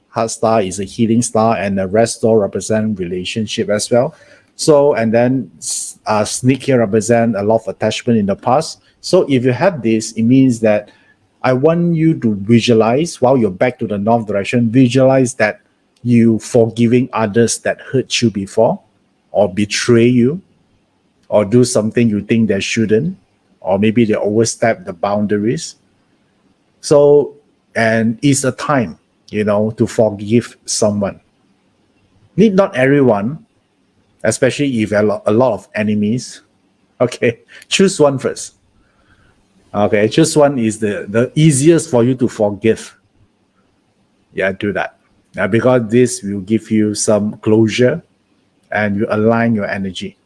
Heart star is a healing star, and the red star represent relationship as well. So, and then snake here represent a lot of attachment in the past. So if you have this, it means that I want you to visualize, while you're back to the north direction, visualize that you forgiving others that hurt you before, or betray you, or do something you think they shouldn't, or maybe they overstep the boundaries. So, and it's a time, to forgive someone. Not everyone, especially if you have a lot of enemies. Okay, choose one first. Okay, choose one is the easiest for you to forgive. Yeah, do that. Because this will give you some closure and you align your energy.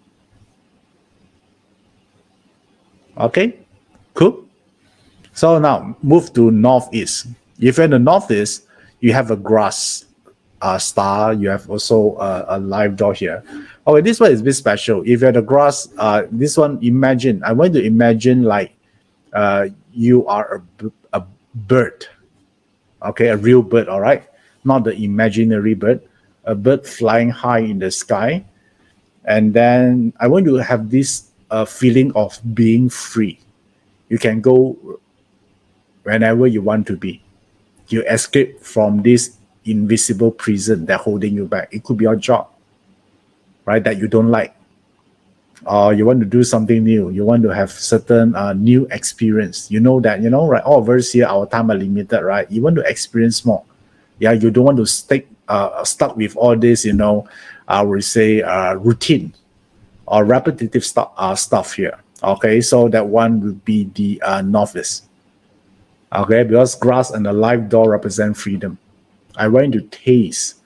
Okay, cool. So now move to northeast. If you're in the northeast, you have a grass star. You have also a live door here. Okay, this one is a bit special. If you're the grass, this one, I want to imagine like you are a bird. Okay, a real bird, all right? Not the imaginary bird, a bird flying high in the sky. And then I want you to have this feeling of being free. You can go whenever you want to be. You escape from this invisible prison that's holding you back. It could be your job, right, that you don't like. Or you want to do something new. You want to have certain new experience. You know that, right? All of us here, our time are limited, right? You want to experience more. Yeah, you don't want to stuck with all this, I would say routine or repetitive stuff here. Okay, so that one would be the novice. Okay, because grass and the live door represent freedom. I want you to taste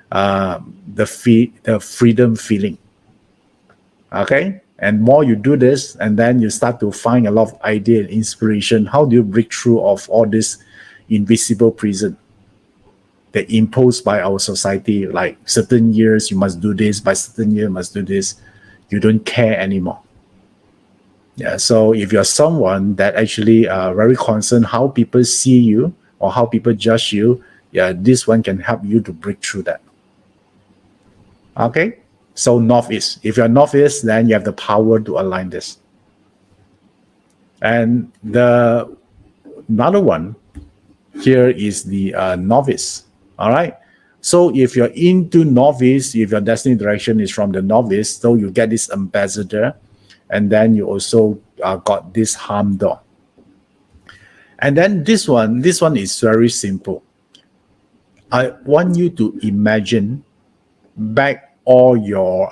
the freedom feeling. Okay, and more you do this, and then you start to find a lot of idea and inspiration. How do you break through of all this invisible prison that imposed by our society? Like certain years you must do this, by certain year you must do this. You don't care anymore. Yeah, so if you're someone that actually very concerned how people see you or how people judge you, yeah, this one can help you to break through that. Okay, so northeast. If you're northeast, then you have the power to align this. And the another one here is the novice. All right. So if you're into novice, if your destiny direction is from the novice, so you get this ambassador, and then you also got this harm door. And then this one is very simple. I want you to imagine back all your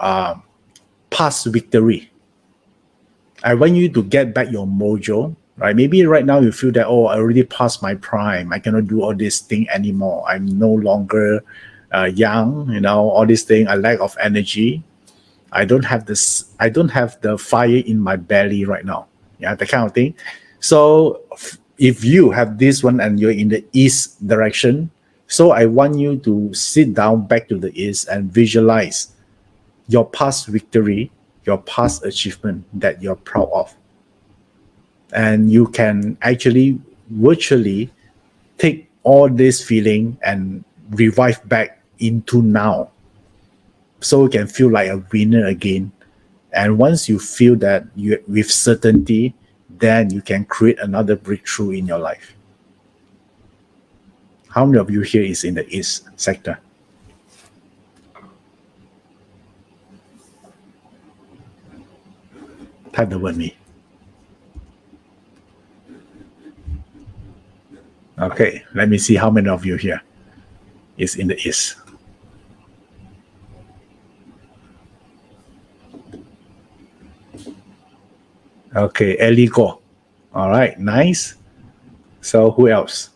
past victory. I want you to get back your mojo, right? Maybe right now you feel that, oh, I already passed my prime. I cannot do all this thing anymore. I'm no longer young, all this thing. I lack of energy. I don't have this. I don't have the fire in my belly right now. Yeah, that kind of thing. So if you have this one and you're in the east direction, so I want you to sit down back to the east and visualize your past victory, your past achievement that you're proud of. And you can actually virtually take all this feeling and revive back into now. So you can feel like a winner again. And once you feel that with certainty, then you can create another breakthrough in your life. How many of you here is in the east sector? Type the word me. Okay, let me see how many of you here is in the east. Okay, Eligo. All right, nice. So who else?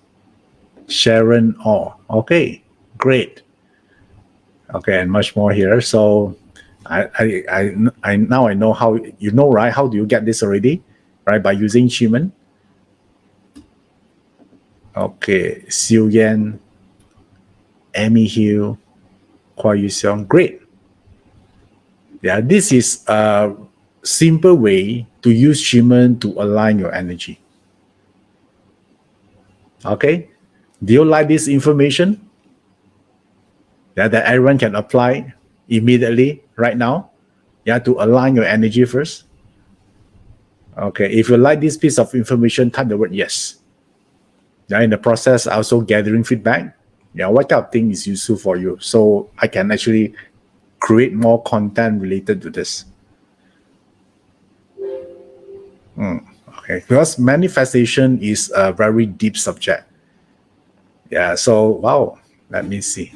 Sharon Orr. Okay, great. Okay, and much more here. So I now I know how, right? How do you get this already? Right, by using Chiman. Okay, Xiu Yan, Amy Hill, Kwa Yu Xiong. Great. Yeah, this is a simple way to use Chiman to align your energy. Okay, do you like this information? Yeah, that everyone can apply immediately right now. Yeah, to align your energy first. Okay, if you like this piece of information, type the word yes. Yeah, in the process, also gathering feedback. Yeah, what kind of thing is useful for you? So I can actually create more content related to this. Okay, because manifestation is a very deep subject. Yeah, so wow, let me see.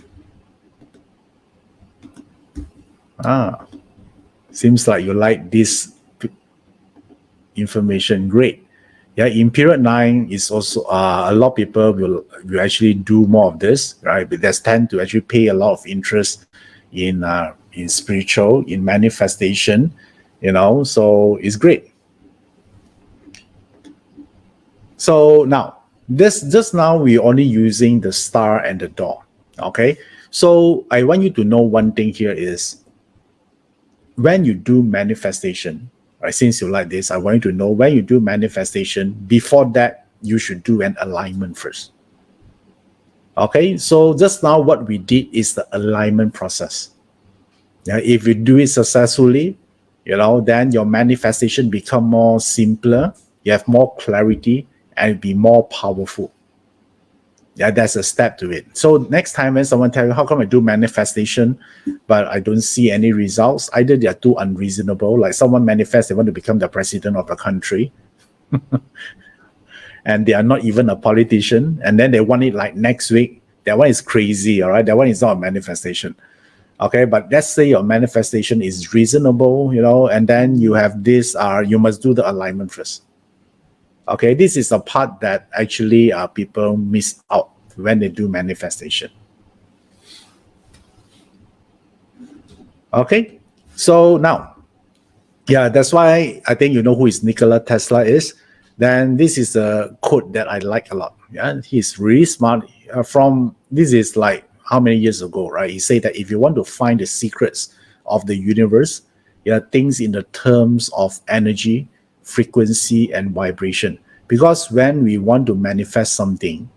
Seems like you like this information. Great. Yeah, in period 9 is also a lot of people will actually do more of this, right? But they tend to actually pay a lot of interest in spiritual, in manifestation, so it's great. So now, just now we're only using the star and the door, okay? So I want you to know one thing here is, when you do manifestation, right, since you like this, I want you to know, when you do manifestation, before that, you should do an alignment first. Okay, so just now what we did is the alignment process. Yeah, if you do it successfully, then your manifestation become more simpler, you have more clarity, and be more powerful. Yeah, that's a step to it. So next time when someone tell you, how come I do manifestation, but I don't see any results, either they are too unreasonable, like someone manifests, they want to become the president of a country, and they are not even a politician, and then they want it like next week. That one is crazy, all right? That one is not a manifestation. Okay, but let's say your manifestation is reasonable, and then you have this, you must do the alignment first. Okay, this is a part that actually people miss out when they do manifestation. Okay, so now, yeah, that's why I think you know who is Nikola Tesla is. Then this is a quote that I like a lot. Yeah, he's really smart. This is like how many years ago, right? He said that if you want to find the secrets of the universe, things in the terms of energy, frequency, and vibration. Because when we want to manifest something,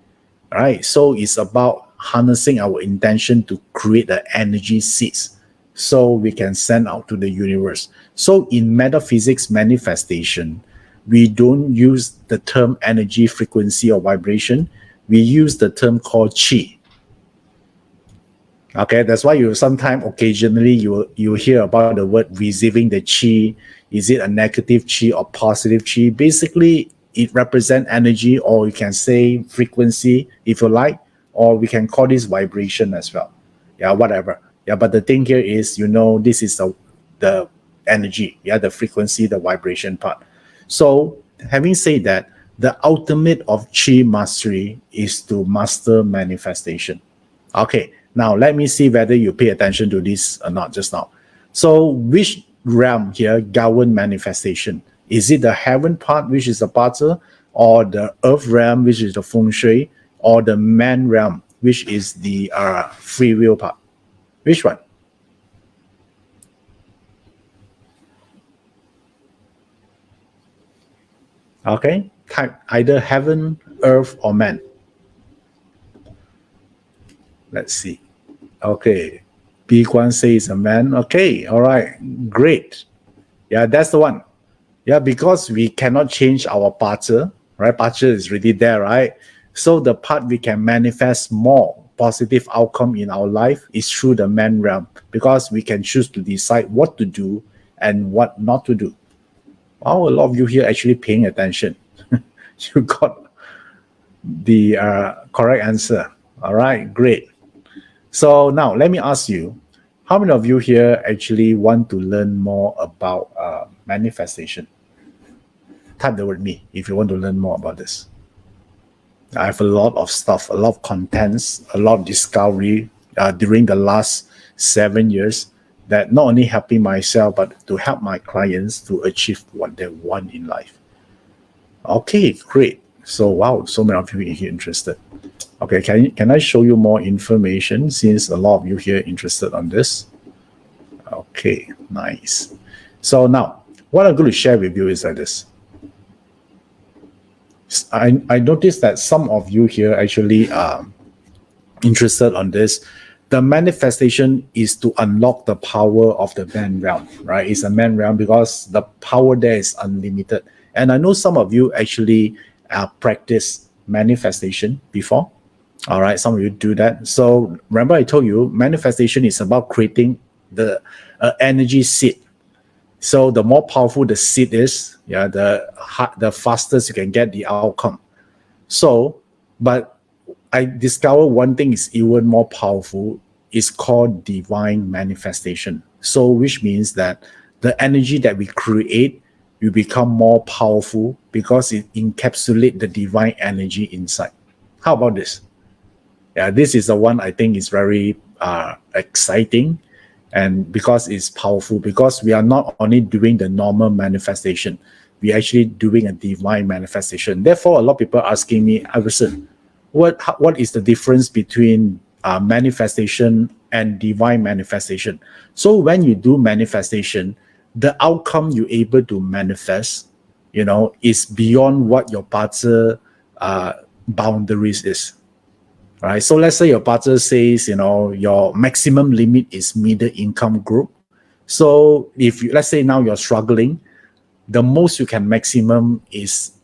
right, so it's about harnessing our intention to create the energy seeds so we can send out to the universe. So in metaphysics manifestation, we don't use the term energy, frequency, or vibration. We use the term called chi. Okay, that's why you sometimes occasionally you hear about the word receiving the chi. Is it a negative chi or positive chi? Basically, it represents energy, or you can say frequency if you like, or we can call this vibration as well. Yeah, whatever. Yeah, but the thing here is, this is the energy, yeah, the frequency, the vibration part. So having said that, the ultimate of chi mastery is to master manifestation. Okay, now let me see whether you pay attention to this or not just now. So which realm here govern manifestation? Is it the heaven part, which is the Pazi, or the earth realm, which is the feng shui, or the man realm, which is the free will part? Which one? Okay, type either heaven, earth, or man. Let's see. Okay, B Kwan says a man. Okay, all right, great. Yeah, that's the one. Yeah, because we cannot change our Pazi, right? Pazi is really there, right? So the part we can manifest more positive outcome in our life is through the man realm, because we can choose to decide what to do and what not to do. Wow, a lot of you here actually paying attention. You got the correct answer. All right, great. So now let me ask you, how many of you here actually want to learn more about manifestation? Type the word me if you want to learn more about this. I have a lot of stuff, a lot of contents, a lot of discovery during the last 7 years that not only helping myself, but to help my clients to achieve what they want in life. Okay, great. So, wow, so many of you here interested. Okay, can I show you more information since a lot of you here interested on this? Okay, nice. So now, what I'm going to share with you is like this. I noticed that some of you here actually are interested on this. The manifestation is to unlock the power of the man realm, right? It's a man realm because the power there is unlimited. And I know some of you actually practice manifestation before. All right, some of you do that. So remember I told you manifestation is about creating the energy seed. So the more powerful the seed is, yeah, the fastest you can get the outcome. So, but I discovered one thing is even more powerful. It's called divine manifestation. So, which means that the energy that we create will become more powerful because it encapsulates the divine energy inside. How about this? Yeah, this is the one I think is very exciting, and because it's powerful, because we are not only doing the normal manifestation, we're actually doing a divine manifestation. Therefore, a lot of people are asking me, Iverson, what is the difference between manifestation and divine manifestation? So when you do manifestation, the outcome you're able to manifest, is beyond what your Pazi boundaries is. Right. So let's say your Pazi says, your maximum limit is middle income group. So if let's say now you're struggling, the most you can maximum is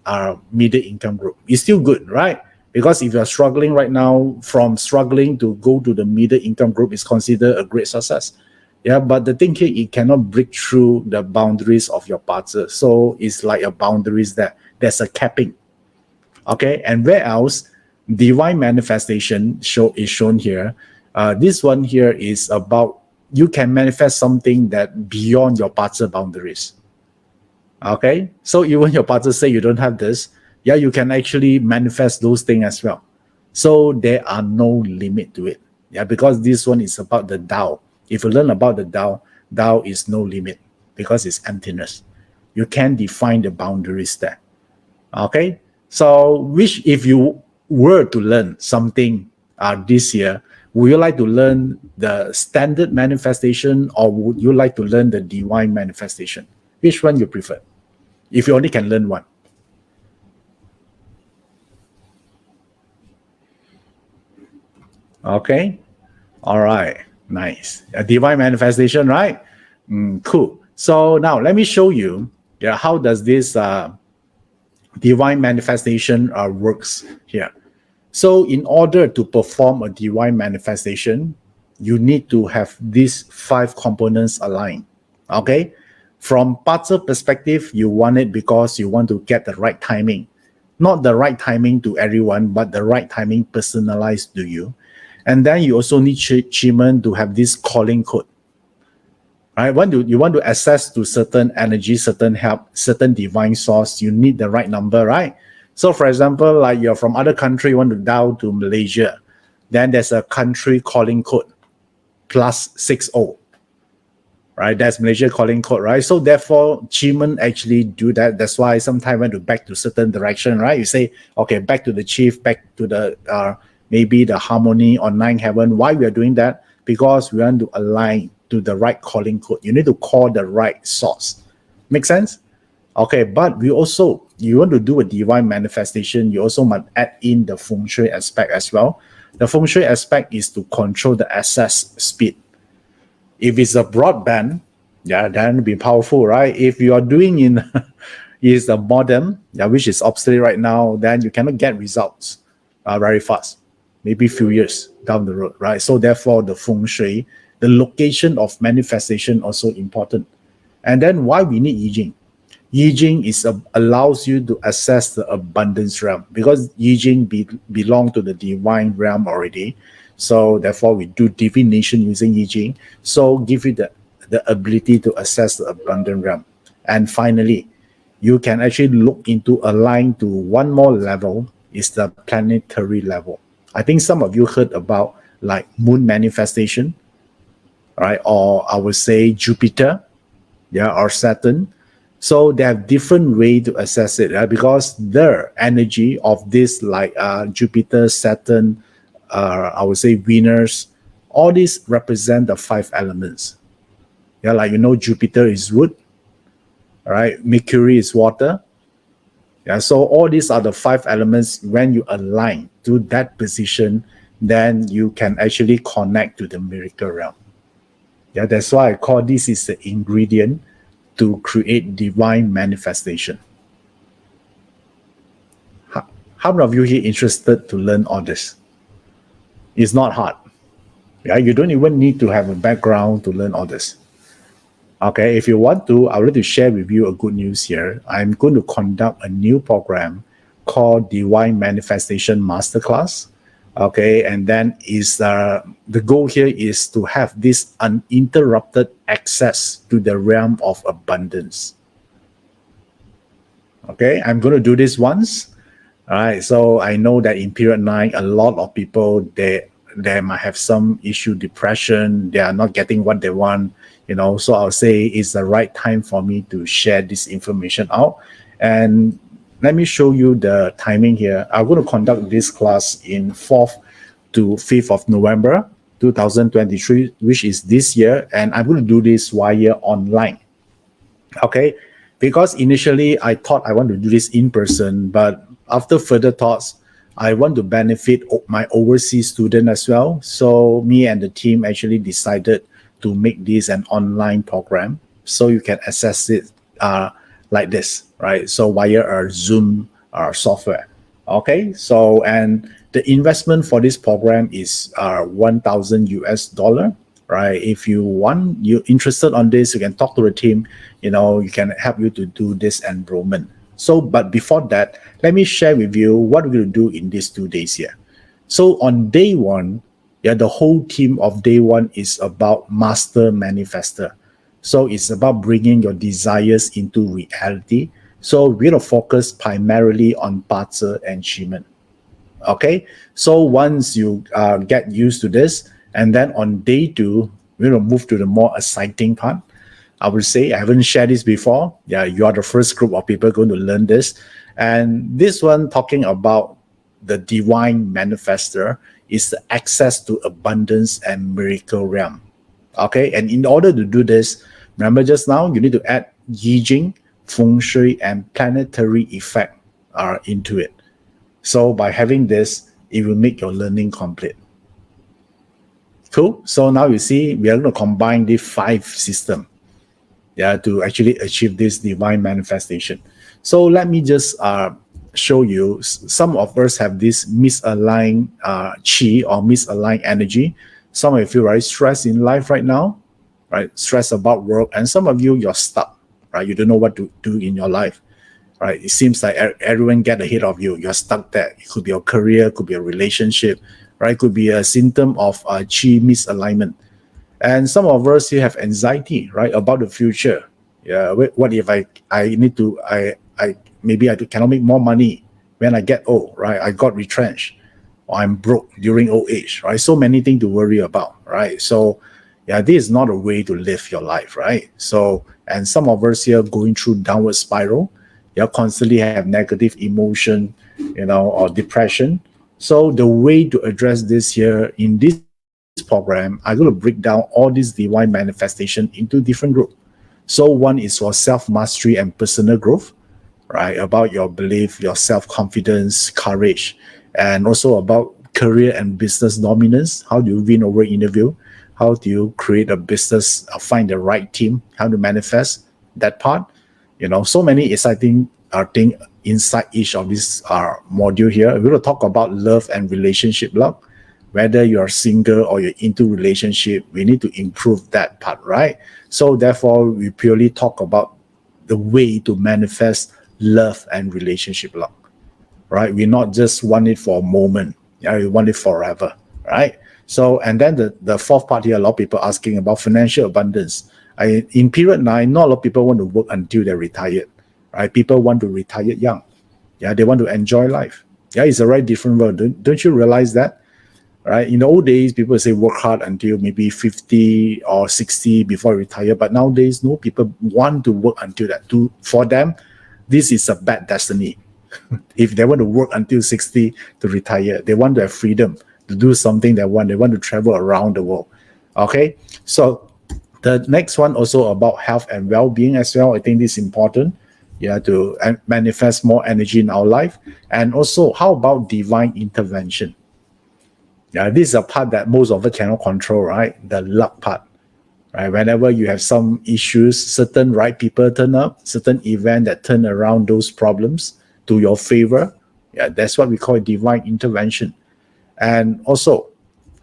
middle income group. It's still good, right? Because if you're struggling right now, from struggling to go to the middle income group is considered a great success. Yeah, but the thing here, it cannot break through the boundaries of your Pazi. So it's like a boundaries there's a capping. Okay, and where else? Divine manifestation is shown here. This one here is about you can manifest something that beyond your Pazi boundaries. Okay, so even your Pazi say you don't have this, yeah, you can actually manifest those things as well. So there are no limit to it. Yeah, because this one is about the Tao. If you learn about the Tao, Tao is no limit because it's emptiness. You can't define the boundaries there. Okay, so if you were to learn something this year, would you like to learn the standard manifestation or would you like to learn the divine manifestation? Which one you prefer? If you only can learn one. Okay, all right, nice. A divine manifestation, right? Cool. So now let me show you how does this divine manifestation works here. So in order to perform a divine manifestation, you need to have these 5 components aligned. Okay, from Pazi perspective, you want it because you want to get the right timing. Not the right timing to everyone, but the right timing personalized to you. And then you also need Chiman to have this calling code. Right? When you want to access to certain energy, certain help, certain divine source, you need the right number, right? So for example, like you're from other country, you want to dial to Malaysia, then there's a country calling code +60. Right, that's Malaysia calling code, right? So therefore, Chiman actually do that. That's why sometimes when to back to certain direction, right? You say, okay, back to the chief, back to the maybe the harmony or nine heaven. Why we are doing that? Because we want to align to the right calling code. You need to call the right source. Make sense? Okay, but we also, you want to do a divine manifestation, you also must add in the feng shui aspect as well. The feng shui aspect is to control the access speed. If it's a broadband, yeah, then it'll be powerful, right? If you are doing in is a modem, yeah, which is obsolete right now, then you cannot get results very fast, maybe a few years down the road, right? So therefore, the feng shui, the location of manifestation also important. And then why we need I Ching? I Ching is allows you to access the abundance realm, because I Ching belong to the divine realm already. So therefore, we do divination using I Ching. So give you the ability to access the abundant realm. And finally, you can actually look into align to one more level, is the planetary level. I think some of you heard about like moon manifestation, right? Or I would say Jupiter, yeah, or Saturn. So they have different way to assess it, right? Because the energy of this like Jupiter, Saturn, I would say Venus, all these represent the 5 elements. Yeah, like Jupiter is wood, right? Mercury is water. Yeah, so all these are the 5 elements. When you align to that position, then you can actually connect to the miracle realm. Yeah, that's why I call this is the ingredient to create divine manifestation. How many of you here interested to learn all this? It's not hard. Yeah, you don't even need to have a background to learn all this. Okay, if you want to, I would like to share with you a good news here. I'm going to conduct a new program called Divine Manifestation Masterclass. Okay, and then is the goal here is to have this uninterrupted access to the realm of abundance. Okay, I'm going to do this once. All right, so I know that in period 9, a lot of people, they might have some issue, depression, they are not getting what they want, so I'll say it's the right time for me to share this information out. And let me show you the timing here. I'm going to conduct this class in 4th to 5th of November 2023, which is this year, and I'm going to do this via online. Okay, because initially I thought I want to do this in person, but after further thoughts, I want to benefit my overseas student as well. So me and the team actually decided to make this an online program, so you can access it like this, right? So via our Zoom software. Okay, so and the investment for this program is $1,000, right? If you're interested on this, you can talk to the team. You can help you to do this enrollment. So, but before that, let me share with you what we're going to do in these 2 days here. So on day 1, the whole team of day 1 is about master manifester. So it's about bringing your desires into reality. So we're going to focus primarily on Bazi and Shimen. Okay, so once you get used to this, and then on day 2, we're going to move to the more exciting part. I would say I haven't shared this before. Yeah, you are the first group of people going to learn this. And this one talking about the divine manifester is the access to abundance and miracle realm. Okay, and in order to do this, remember just now, you need to add I Ching, feng shui, and planetary effect into it. So by having this, it will make your learning complete. Cool. So now you see, we are going to combine the 5 systems, to actually achieve this divine manifestation. So let me just show you. Some of us have this misaligned chi or misaligned energy. Some of you feel very stressed in life right now, right? Stress about work, and some of you, you're stuck, right? You don't know what to do in your life. right? It seems like everyone get ahead of you. You're stuck there. It could be your career, could be a relationship, right? It could be a symptom of chi misalignment. And some of us here have anxiety, right, about the future. Yeah, what if I need to I maybe I cannot make more money when I get old, right? I got retrenched, or I'm broke during old age, right? So many things to worry about, right? So yeah, this is not a way to live your life, right? So, and some of us here going through downward spiral, you constantly have negative emotion, or depression. So the way to address this here in this program, I'm going to break down all these divine manifestation into different groups. So one is for self-mastery and personal growth, right? About your belief, your self-confidence, courage, and also about career and business dominance. How do you win over interview? How do you create a business, find the right team, how to manifest that part? So many exciting things inside each of these module here. We're going to talk about love and relationship luck. Whether you're single or you're into relationship, we need to improve that part, right? So therefore, we purely talk about the way to manifest love and relationship luck, right? We not just want it for a moment, we want it forever, right? So, and then the fourth part here, a lot of people asking about financial abundance. In period 9, not a lot of people want to work until they're retired, right? People want to retire young. Yeah, they want to enjoy life. Yeah, it's a very different world. Don't you realize that? Right? In the old days, people say work hard until maybe 50 or 60 before retire. But nowadays, no, people want to work until that. For them, this is a bad destiny. If they want to work until 60 to retire, they want to have freedom to do something they want. They want to travel around the world. Okay, so the next one also about health and well-being as well. I think this is important. Yeah, to manifest more energy in our life. And also, how about divine intervention? Yeah, this is a part that most of us cannot control, right? The luck part. Right? Whenever you have some issues, certain right people turn up, certain event that turn around those problems to your favor. Yeah, that's what we call divine intervention. And also,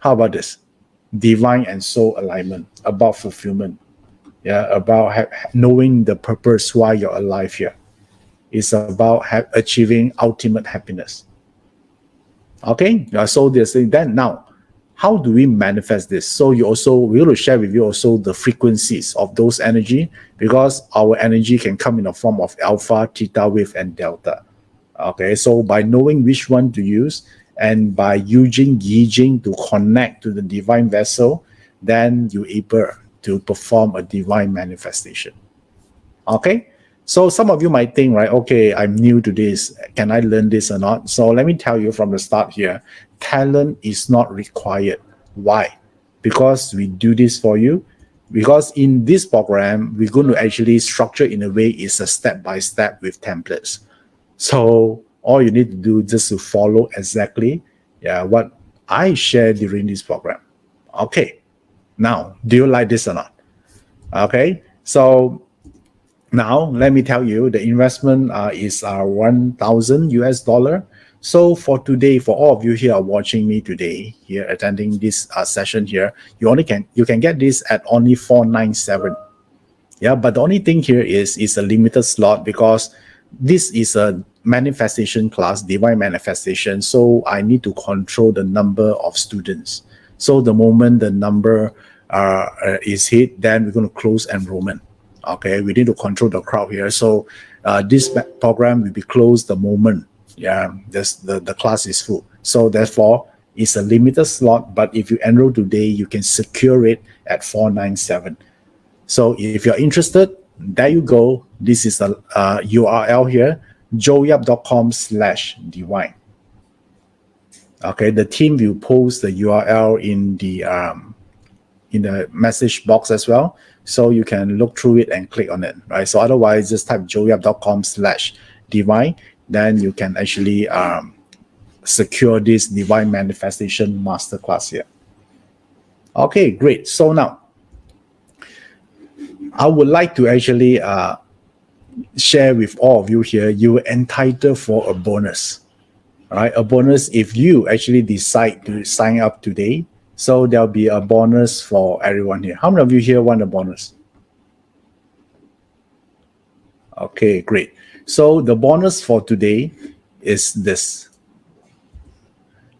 how about this? Divine and soul alignment, about fulfillment. Yeah, about knowing the purpose why you're alive here. It's about achieving ultimate happiness. Okay, so this thing. Then now, how do we manifest this? So we will share with you also the frequencies of those energy, because our energy can come in the form of alpha, theta wave, and delta. Okay, so by knowing which one to use and by using Yi Jing to connect to the divine vessel, then you're able to perform a divine manifestation. Okay, so some of you might think, right, okay, I'm new to this. Can I learn this or not? So let me tell you from the start here, talent is not required. Why? Because we do this for you. Because in this program, we're going to actually structure in a way it's a step-by-step with templates. So all you need to do is just to follow exactly what I share during this program. Okay, now, do you like this or not? Okay, so now, let me tell you, the investment is 1,000 US dollar. So for today, for all of you here watching me today, here attending this session here, you can get this at only 497. Yeah, but the only thing here is a limited slot, because this is a manifestation class, divine manifestation. So I need to control the number of students. So the moment the number is hit, then we're going to close enrollment. Okay, we need to control the crowd here. So this program will be closed the moment the class is full. So therefore, it's a limited slot, but if you enroll today, you can secure it at 497. So if you're interested, there you go. This is the URL here, joeyap.com/divine. Okay, the team will post the URL in the message box as well, so you can look through it and click on it, right? So otherwise, just type joeyap.com/divine, then you can actually secure this divine manifestation masterclass here. Okay, great. So now, I would like to actually share with all of you here, you're entitled for a bonus. All right, a bonus if you actually decide to sign up today. So there'll be a bonus for everyone here. How many of you here want a bonus? Okay, great. So the bonus for today is this: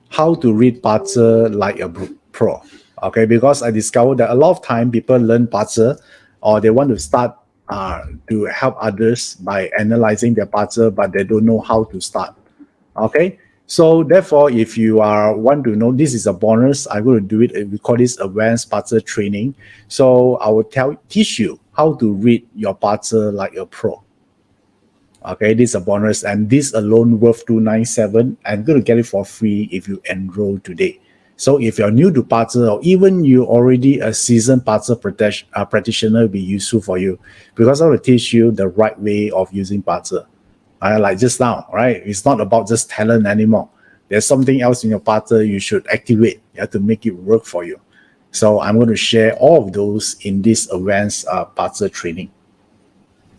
how to read Parzer like a pro. Okay, because I discovered that a lot of time people learn Parzer or they want to start to help others by analyzing their Parzer, but they don't know how to start. Okay, so therefore, if you want to know, this is a bonus. I'm going to do it. We call this advanced Parzer training. So I will teach you how to read your Parzer like a pro. Okay, this is a bonus, and this alone worth $297. I'm going to get it for free if you enroll today. So if you're new to Parzer, or even you already a seasoned Parzer practitioner, will be useful for you, because I will teach you the right way of using Parzer. Like just now, right? It's not about just talent anymore. There's something else in your Parzer you should activate. You have to make it work for you. So I'm going to share all of those in this advanced Parzer training.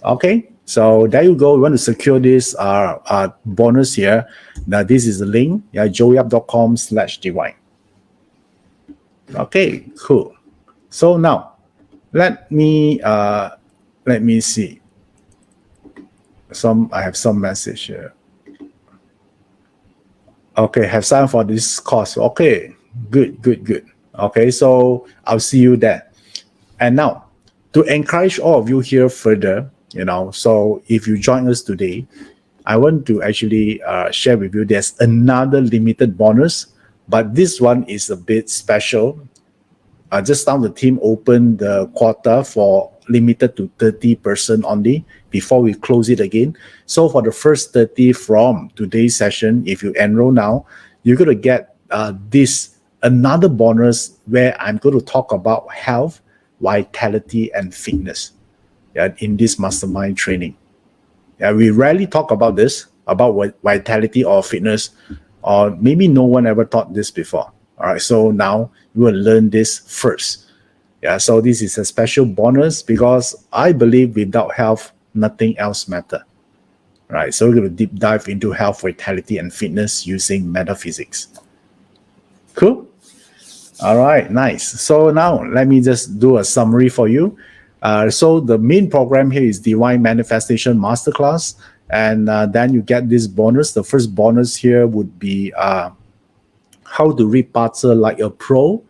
Okay, so there you go. We want to secure this bonus here. Now this is the link, joeyup.com/divine. Okay, cool. So now let me see. I have some message here. Okay, have signed for this course. Okay, good. Okay, so I'll see you there. And now, to encourage all of you here further, so if you join us today, I want to actually share with you, there's another limited bonus, but this one is a bit special. Just now the team opened the quota for limited to 30% only before we close it again. So for the first 30 from today's session, if you enroll now, you're going to get another bonus where I'm going to talk about health, vitality, and fitness in this mastermind training. We rarely talk about this, about vitality or fitness, or maybe no one ever taught this before. All right, so now you will learn this first. So this is a special bonus because I believe without health, nothing else matters. Right, so we're going to deep dive into health, vitality, and fitness using metaphysics. Cool. All right, nice. So now let me just do a summary for you. So the main program here is Divine Manifestation Masterclass, and then you get this bonus. The first bonus here would be how to read Parzer like a pro.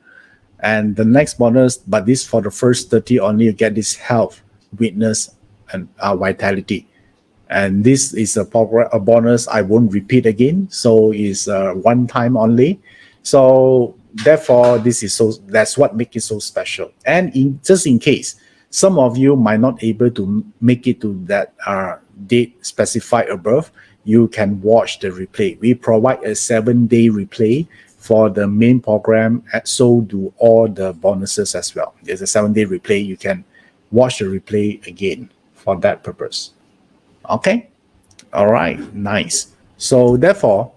And the next bonus, but this for the first 30 only, you get this health, witness, and vitality. And this is a bonus I won't repeat again. So it's one time only. So therefore, that's what makes it so special. And just in case, some of you might not able to make it to that date specified above, you can watch the replay. We provide a 7-day replay for the main program, and so do all the bonuses as well. There's a 7-day replay. You can watch the replay again for that purpose. Okay? All right, nice. So therefore,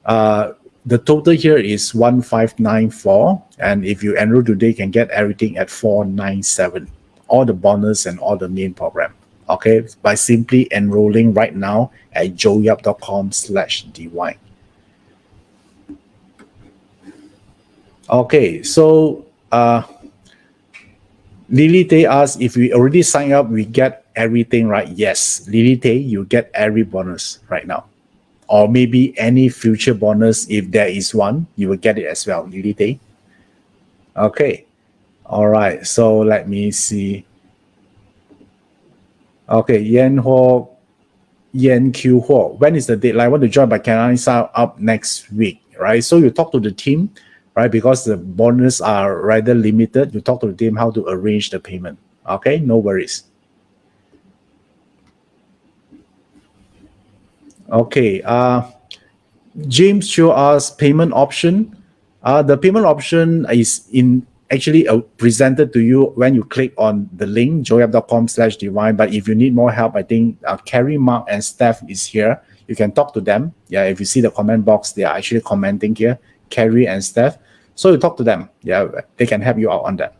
the total here is 1594, and if you enroll today, you can get everything at 497, all the bonus and all the main program. Okay, by simply enrolling right now at joeyup.com/divine. Okay, so Lily Tay asks, if we already sign up, we get everything, right? Yes, Lily Tay, you get every bonus right now. Or maybe any future bonus, if there is one, you will get it as well, Lily Tay. Okay, all right, so let me see. Okay, Yan Q Ho, when is the deadline? I want to join, but can I sign up next week, right? So you talk to the team, right? Because the bonus are rather limited. You talk to the team how to arrange the payment. Okay, no worries. Okay, James show us payment option. The payment option is actually presented to you when you click on the link, joeyup.com/divine. But if you need more help, I think Carrie, Mark, and Steph is here. You can talk to them. Yeah, if you see the comment box, they are actually commenting here, Carrie and Steph. So you talk to them. Yeah, they can help you out on that.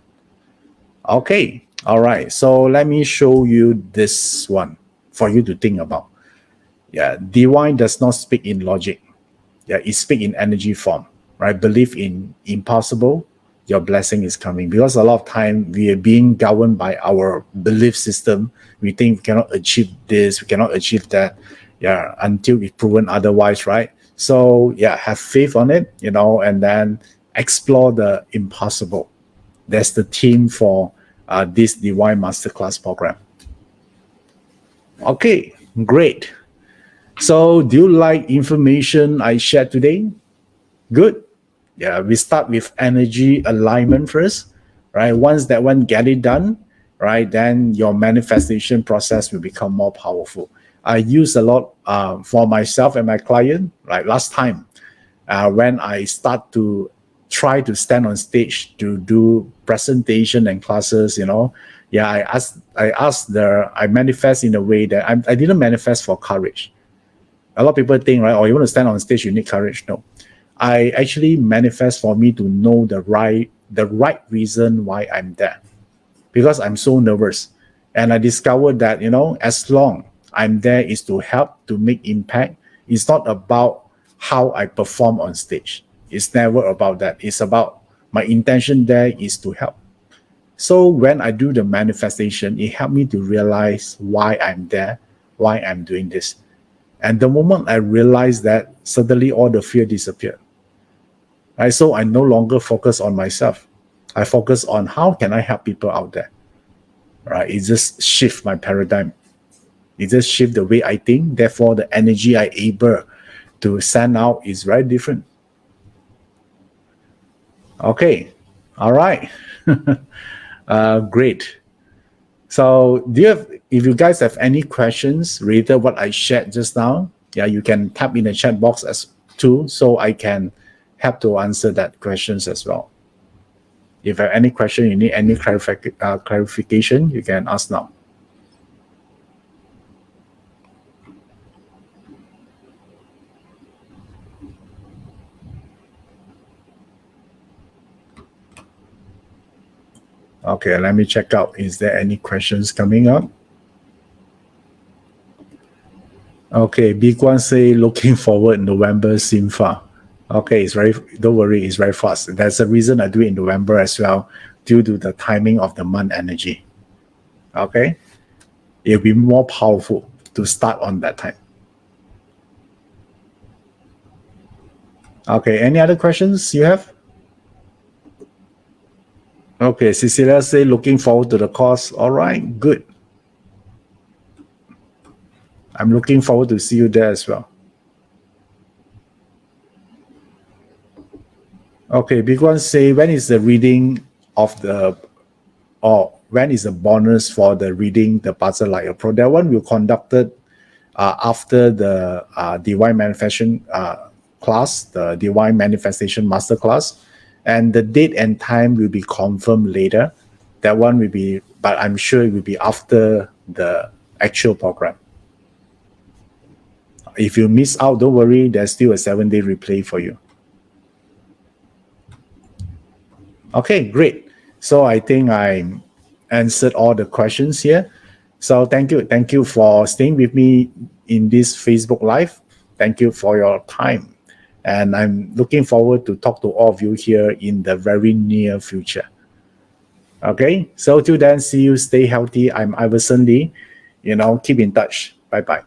Okay, all right. So let me show you this one for you to think about. Yeah, divine does not speak in logic. Yeah, it speaks in energy form, right? Believe in impossible, your blessing is coming. Because a lot of time we are being governed by our belief system. We think we cannot achieve this, we cannot achieve that, yeah, until we've proven otherwise, right? So yeah, have faith on it, and then explore the impossible. That's the theme for this Divine Masterclass program. Okay, great. So do you like information I shared today? Good. Yeah, we start with energy alignment first, right? Once that one get it done, right, then your manifestation process will become more powerful. I use a lot for myself and my client. Like last time, when I start to try to stand on stage to do presentation and classes, yeah, I manifest in a way that I didn't manifest for courage. A lot of people think, right, you want to stand on stage, you need courage. No, I actually manifest for me to know the right reason why I'm there, because I'm so nervous. And I discovered that, as long I'm there is to help, to make impact. It's not about how I perform on stage. It's never about that. It's about my intention there is to help. So when I do the manifestation, it helped me to realize why I'm there, why I'm doing this. And the moment I realized that, suddenly all the fear disappeared. Right? So I no longer focus on myself. I focus on how can I help people out there. Right? It just shift my paradigm. It just shift the way I think. Therefore, the energy I able to send out is very different. Okay. All right. Great. So if you guys have any questions related what I shared just now, yeah, you can tap in the chat box as too, so I can help to answer that questions as well. If you have any question, you need any clarification, you can ask now. Okay, let me check out. Is there any questions coming up? Okay, Big One say looking forward November Simfa. Okay, don't worry, it's very fast. There's a reason I do it in November as well, due to the timing of the month energy. Okay, it'll be more powerful to start on that time. Okay, any other questions you have? Okay, Cecilia say looking forward to the course. All right, good. I'm looking forward to see you there as well. Okay, Big One say when is the reading of when is the bonus for the reading the Puzzle Like a Pro? That one will conducted after the Divine Manifestation class, the Divine Manifestation Masterclass, and the date and time will be confirmed later. That one will be, but I'm sure it will be after the actual program. If you miss out, don't worry, there's still a 7-day replay for you. Okay, great. So I think I answered all the questions here. So thank you for staying with me in this Facebook Live. Thank you for your time. And I'm looking forward to talk to all of you here in the very near future. Okay, so till then, see you, stay healthy. I'm Iverson Lee. Keep in touch. Bye-bye.